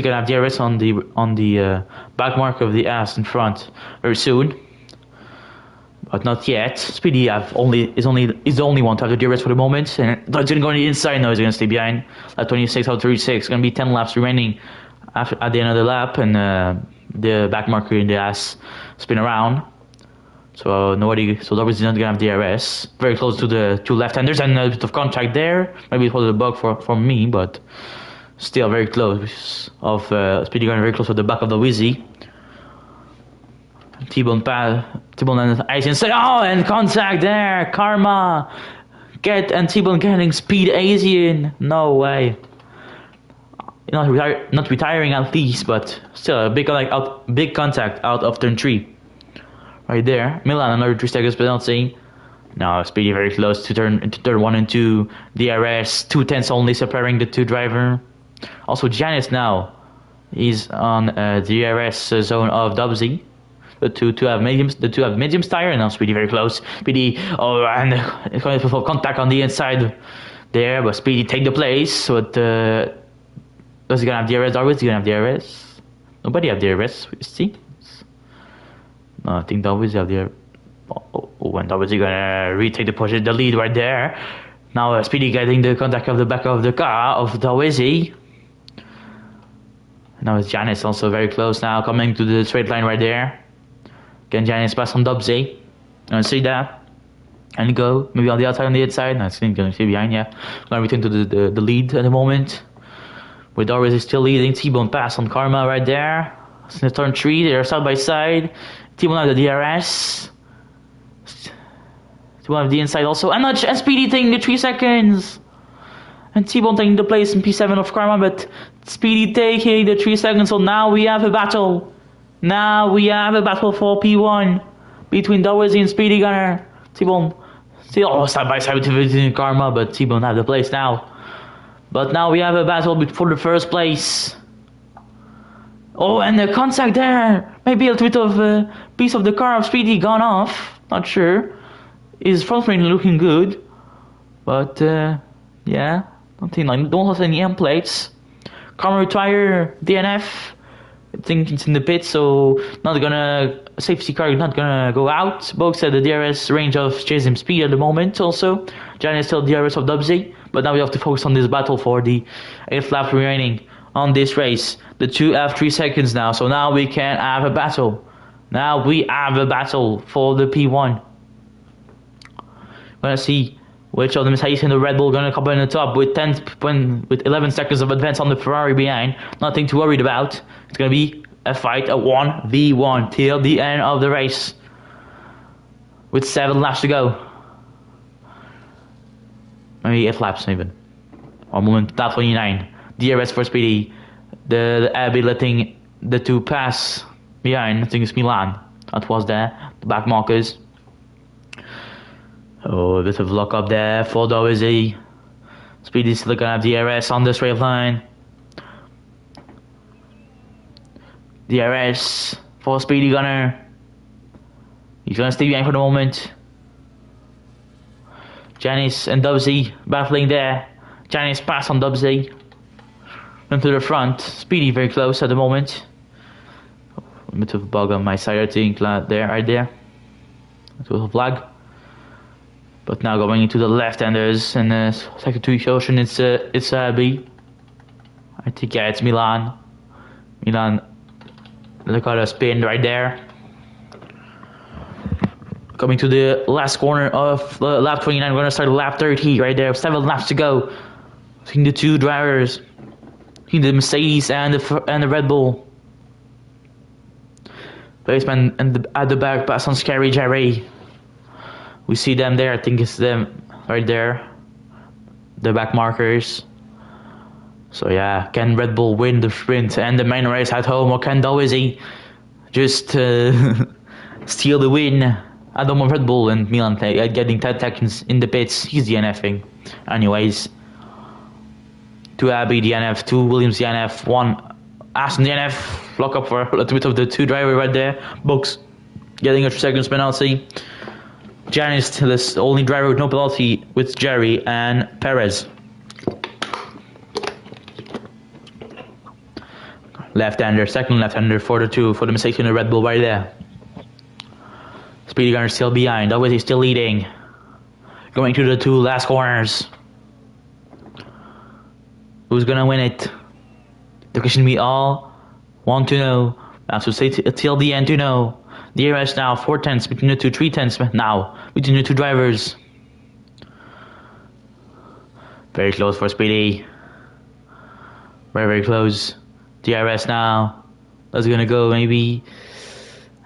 gonna have DRS on the back mark of the ass in front very soon. But not yet. Speedy is the only one to have the DRS for the moment. And that's gonna go on the inside now, he's gonna stay behind. At 26 out of 36. Gonna be 10 laps remaining at the end of the lap, and the back marker in the ass spin around. So Darwish is not gonna have DRS. Very close to the two left-handers, and a bit of contact there. Maybe it was a bug for me, but still very close of Speedy going very close to the back of the Wizzy. T-Bone and Ice inside. Oh, and contact there. Karma. And T-Bone getting Speed Asian. No way. Not retiring at least, but still a big contact out of turn 3. Right there. Milan another 3 seconds penalty. Now Speedy very close to turn 1 and 2. DRS 2/10 only separating the two driver. Also Janice now. He's on DRS zone of Dubsy. The two have mediums tire, and now Speedy very close. Speedy, and contact on the inside there, but Speedy take the place. But is he gonna have DRS? Always gonna have DRS? Nobody have DRS. See? No, I think Dawes have DRS. And Dawes gonna retake the lead right there. Now Speedy getting the contact of the back of the car of Dawes. Now it's Janice also very close now, coming to the straight line right there. Can Janice pass on Dubsy? And see that. And go. Maybe on the outside, on the inside. No, it's going to stay behind, yeah. Gonna return to the lead at the moment. With Doris is still leading. T-Bone pass on Karma right there. It's in the turn 3. They're side by side. T-Bone have the DRS. T-Bone have the inside also. And Speedy taking the 3 seconds. And T-Bone taking the place in P7 of Karma. But Speedy taking the 3 seconds. So now we have a battle. Now we have a battle for P1 between Dawes and Speedy Gunner. T-Bone still side by side between Karma, but T-Bone have the place now. But now we have a battle for the first place. Oh, and the contact there. Maybe a little bit of a piece of the car of Speedy gone off. Not sure. His front wing looking good, but yeah, don't have any end plates. Come retire DNF. I think it's in the pit, so not gonna safety car not gonna go out. Both said the DRS range of chasing speed at the moment. Also, Gianni is still DRS of Dubsy, but now we have to focus on this battle for the 8th lap remaining on this race. The 2 have 3 seconds now, so now we can have a battle. Now we have a battle for the P1. We're gonna see which of the Mercedes and the Red Bull gonna come in the top with 11 seconds of advance on the Ferrari behind. Nothing to worry about. It's gonna be a fight, a 1v1 till the end of the race. With 7 laps to go. Maybe 8 laps even. Or moment lap 29. DRS for Speedy. The Abbey letting the 2 pass behind. I think it's Milan. That was there. The back markers. Oh, a bit of luck up there for Dozy. Speedy's still gonna have DRS on the straight line. DRS for Speedy Gunner. He's gonna stay behind for the moment. Janice and Dubsy battling there. Janice pass on Dubsy. Run to the front. Speedy very close at the moment. A bit of a bug on my side, I think, right there. That was a flag. But now going into the left-handers and second to each ocean, it's B. I think it's Milan. Milan, look at a spin right there. Coming to the last corner of lap 29, we're gonna start lap 30 right there. 7 laps to go. Between the 2 drivers, between the Mercedes and the Red Bull. Baseman and at the back pass on Scary Jerry. We see them there. I think it's them right there. The back markers. So yeah, can Red Bull win the sprint and the main race at home, or can Dozy just steal the win at home of Red Bull and Milan getting 10 seconds in the pits? He's DNFing. Anyways, 2 Abbey DNF, 2 Williams DNF, 1 Aston DNF. Lock up for a little bit of the 2 driver right there. Books getting a 3 seconds penalty. Jerry is still the only driver with no penalty with Jerry and Perez. Left-hander, second left-hander for the 2 for the Mercedes and the Red Bull right there. Speedy Gunner still behind, always he's still leading. Going to the 2 last corners. Who's gonna win it? The question we all want to know. Now so stay till the end to know. DRS now 4 tenths between the 2, 3 tenths now between the 2 drivers. Very close for Speedy. Very close. DRS now. That's gonna go maybe.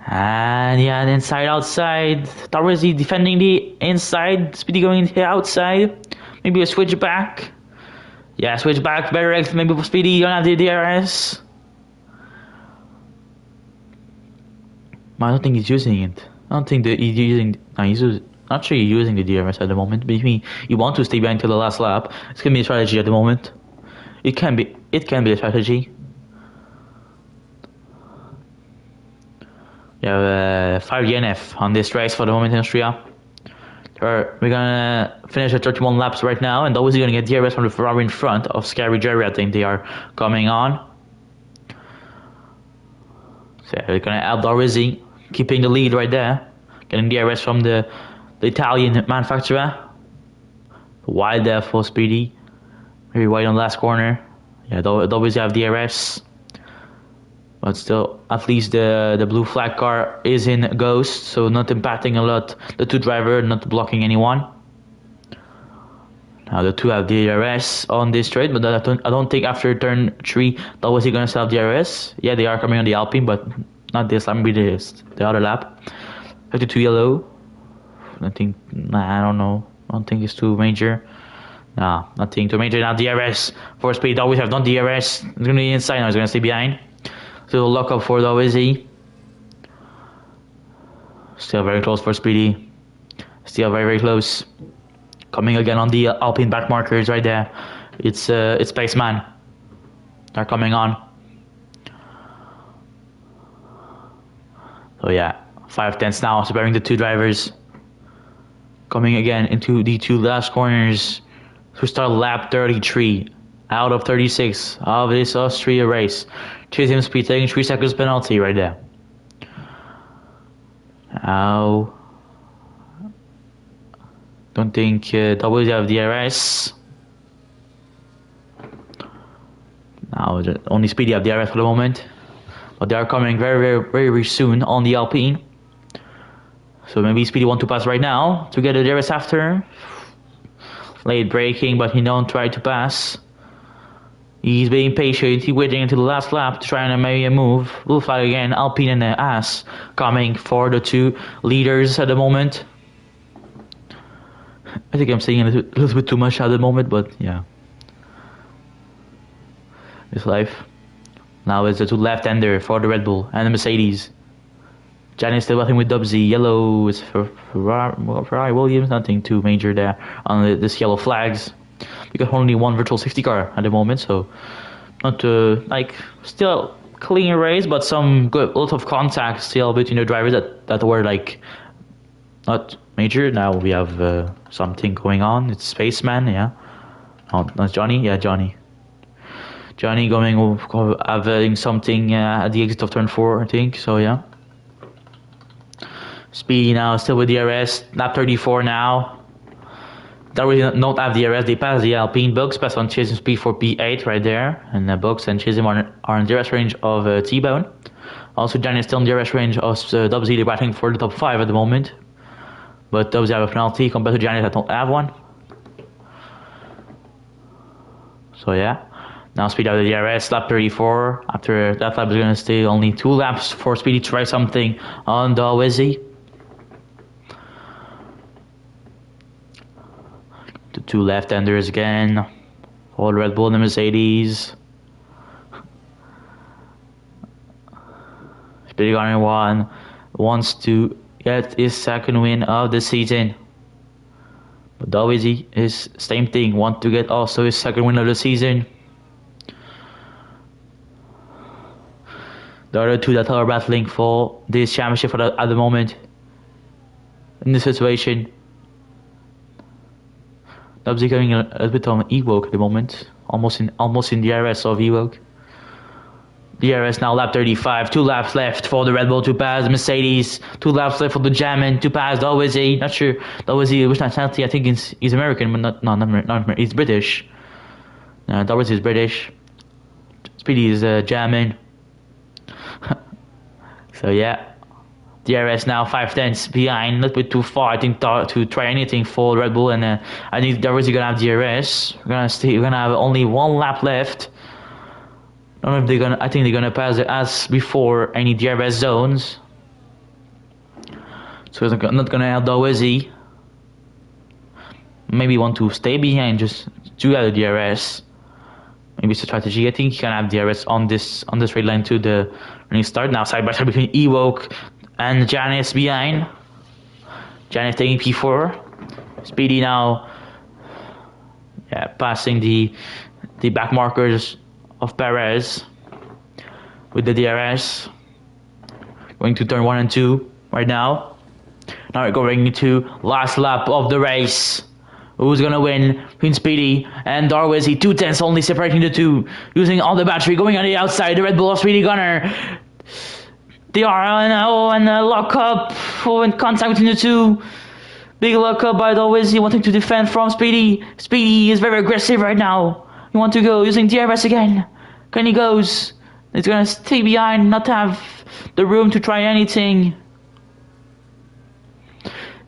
And yeah, inside outside. Taurasi defending the inside. Speedy going to the outside. Maybe a switch back. Yeah, switch back. Better exit maybe for Speedy. You don't have the DRS. I don't think he's using it. I don't think that he's using. No, he's not sure he's using the DRS at the moment. But you want to stay behind until the last lap. It's gonna be a strategy at the moment. It can be a strategy. We have 5 DNF on this race for the moment in Austria. We're gonna finish at 31 laps right now, and always gonna get DRS from the Ferrari in front of Scary Jerry. I think they are coming on. So yeah, we're gonna help Dorizzi keeping the lead right there, getting DRS from the Italian manufacturer. Wide there for Speedy, very wide on the last corner. Yeah, they'll always have DRS, but still, at least the blue flag car is in Ghost, so not impacting a lot the 2 driver, not blocking anyone. Now the 2 have DRS on this straight, but I don't think after turn 3 that was he gonna sell DRS. Yeah, they are coming on the Alpine, but not this lap, maybe the other lap. 52 yellow. I don't know. I don't think it's too major. Nah, nothing too major. Now DRS for Speed. Always have not DRS. It's gonna be inside now. He's gonna stay behind. Still lock up for Dozy. Still very close for Speedy. Still very close. Coming again on the Alpine back markers right there. It's Spaceman. They're coming on. So yeah, 5 tenths now separating the 2 drivers. Coming again into the 2 last corners to start lap 33 out of 36 of this Austria race. Chisholm Speed taking 3 seconds penalty right there. Now, don't think W have DRS. Now, only Speedy have DRS for the moment. But they are coming very soon on the Alpine. So maybe Speedy want to pass right now to get a DRS after. Late braking, but he don't try to pass. He's being patient, he's waiting until the last lap to try and make a move. Blue flag again, Alpine and As coming for the 2 leaders at the moment. I think I'm saying a little bit too much at the moment, but yeah. It's life. Now it's the 2 left-hander for the Red Bull and the Mercedes. Jan is still working with Dubsy. Yellow is for Ferrari Williams. Nothing too major there on this yellow flags. We got only 1 virtual safety car at the moment, so not like still clean race, but some good lot of contact still between the drivers that were like not major. Now we have something going on. It's Spaceman, yeah. Oh, that's Johnny, yeah, Johnny. Johnny having something at the exit of turn 4, I think. So yeah. Speedy now still with DRS. Lap 34 now. They really not have DRS. They pass the Alpine. Bugs pass on Chisholm Speed for P8 right there, and Bugs and Chisholm are in DRS range of T-Bone. Also, Johnny is still in DRS range of Dubsy. They're battling for the top 5 at the moment. But Dubsy have a penalty compared to Johnny that don't have one. So yeah. Now Speedy out of the DRS, lap 34. After that lap is going to stay only 2 laps for Speedy to try something on the Wizzy. The 2 left-handers again. For the Red Bull and the Mercedes. Speedy Garner 1 wants to get his 2nd win of the season. But the Wizzy is same thing, want to get also his 2nd win of the season. The other 2 that are battling for this championship at the moment. In this situation. Dubsy going a bit on Evoke at the moment. Almost in DRS of Evoke. DRS now lap 35. 2 laps left for the Red Bull to pass the Mercedes. 2 laps left for the German to pass the Wizzy. Not sure. The Wizzy, which nationality? I think he's American, but not American. He's British. The Wizzy is British. Speedy is German. So yeah, DRS now 5 tenths behind, a little bit too far I think to try anything for Red Bull, and I think they're really gonna have DRS. We're gonna have only 1 lap left. I don't know if I think they're gonna pass it as before any DRS zones. So I'm not gonna help the Wizzy. Maybe want to stay behind, just do out the DRS. Maybe it's a strategy. I think you can have DRS on this straight line to the running start. Now side by side between Evoke and Janice behind. Janice taking P4. Speedy now, yeah, passing the back markers of Perez with the DRS. Going to turn 1 and 2 right now. Now we're going to last lap of the race. Who's gonna win between Speedy and Darwizzy? 2 tenths only separating the 2. Using all the battery going on the outside. The Red Bull of Speedy Gunner. They are on a lock up in contact between the 2. Big lock up by Darwizzy wanting to defend from Speedy. Speedy is very aggressive right now. He wants to go using DRS again. Can he goes? He's gonna stay behind, not have the room to try anything.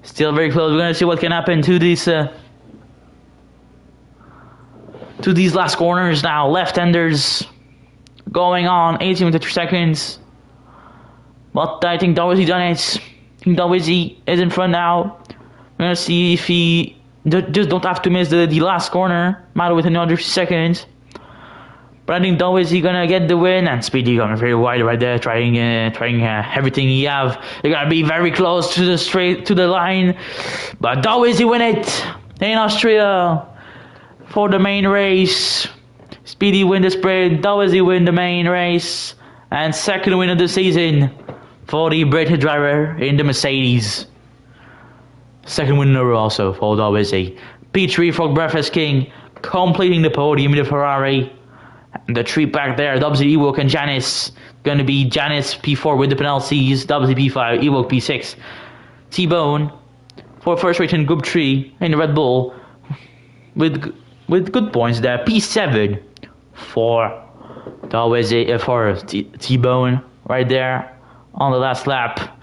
Still very close. We're gonna see what can happen to these last corners now. Left-handers going on 18 with 3 seconds. But I think Darwizzy done it. I think Darwizzy is in front now. We're gonna see if he just don't have to miss the last corner. Matter with another 3 seconds. But I think Darwizzy gonna get the win, and Speedy going very wide right there, trying everything he have. They're gonna be very close to the line. But Darwizzy win it in Austria. For the main race. Speedy win the sprint, Darwizzy win the main race, and 2nd win of the season for the British driver in the Mercedes. 2nd win in a row also for Darwizzy. P3 for Breakfast King, completing the podium in the Ferrari. And the three back there, Dubsy, Ewok, and Janice. Going to be Janice P4 with the penalties, Dubsy P5, Ewok P6. T-Bone for first race in Group 3 in the Red Bull with good points there. P7 for T-Bone right there on the last lap.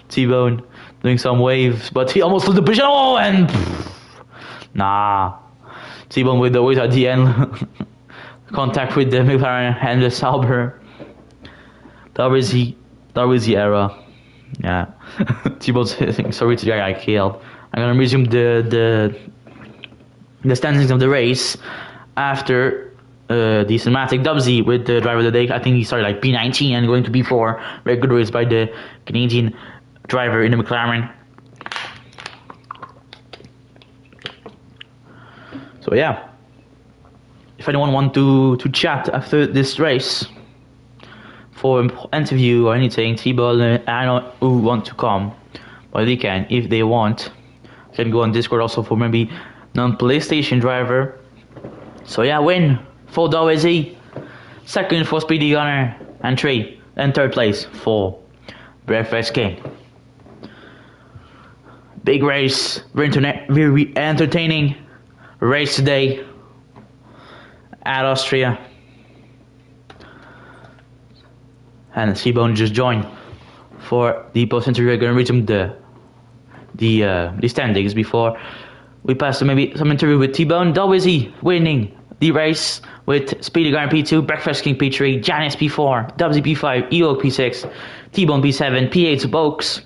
T-Bone doing some waves, but he almost lose the position. Oh, and nah. T-Bone with the waves at the end. Contact with the McLaren and the Sauber. That was the era. Yeah. T-Bone's saying sorry to the guy I killed. I'm gonna resume the standings of the race after the cinematic. Dubsy with the driver of the day. I think he started like P19 and going to P4. Very good race by the Canadian driver in the McLaren. So yeah, if anyone want to chat after this race for interview or anything, T-Ball, I know who want to come, but they can if they want. Can go on Discord also for maybe non-PlayStation driver. So yeah, win for Dawezi, second for Speedy Gunner, and third place for Breakfast King. Big race, very entertaining race today at Austria. And T-Bone just joined for the post-interview. We're gonna read some the standings before we pass to maybe some interview with T-Bone. Dawezi winning the race with Speedy Gunner P2, Breakfast King P3, Janice P4, Dubsy P5, Ewok P6, T-Bone P7, P8 Box,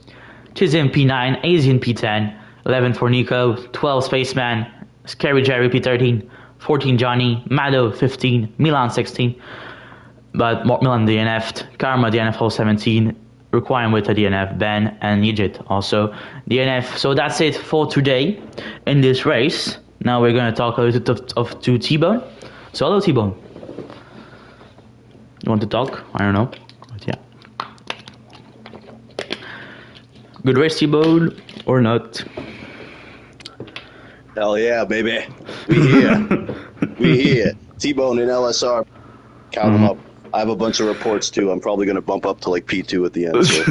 Chisholm P9, Asian P10, 11 for Nico, 12 Spaceman, Scary Jerry P13, 14 Johnny, Mado 15, Milan 16, but Milan DNF'd, Karma DNF all 17, Requiem with a DNF, Ben and Nijit also DNF. So that's it for today in this race. Now we're going to talk a little bit to T-Bone. So hello T-Bone. You want to talk? I don't know. But yeah. Good race T-Bone or not? Hell yeah, baby. We here. We here. T-Bone and LSR. Count them up. I have a bunch of reports too. I'm probably going to bump up to like P2 at the end. So,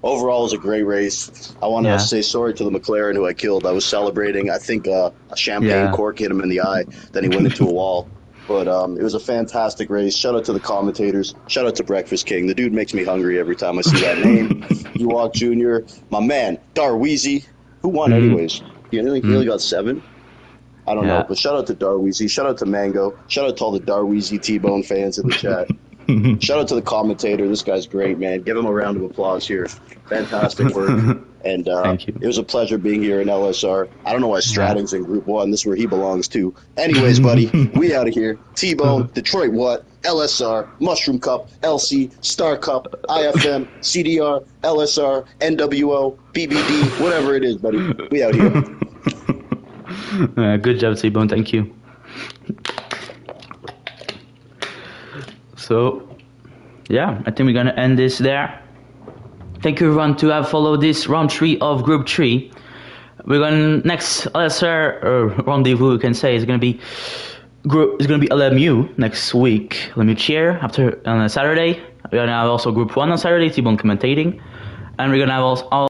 overall, it was a great race. I want to say sorry to the McLaren who I killed. I was celebrating. I think a champagne cork hit him in the eye. Then he went into a wall. But it was a fantastic race. Shout out to the commentators. Shout out to Breakfast King. The dude makes me hungry every time I see that name. Ewok Jr. My man, Darweezy. Who won anyways? He only got 7. I don't know, but shout out to Darweezy, shout out to Mango, shout out to all the Darweezy T-Bone fans in the chat. Shout out to the commentator, this guy's great, man. Give him a round of applause here. Fantastic work. And Thank you. It was a pleasure being here in LSR. I don't know why Stratton's in Group 1, this is where he belongs to. Anyways, buddy, we out of here. T-Bone, Detroit What, LSR, Mushroom Cup, LC, Star Cup, IFM, CDR, LSR, NWO, BBD, whatever it is, buddy. We out here. Good job, T-Bone. Thank you. So, yeah, I think we're gonna end this there. Thank you, everyone, to have followed this round 3 of Group 3. We're gonna next LSR rendezvous. You can say is gonna be LMU next week. LMU cheer after on a Saturday. We're gonna have also Group 1 on Saturday. T-Bone commentating, and we're gonna have also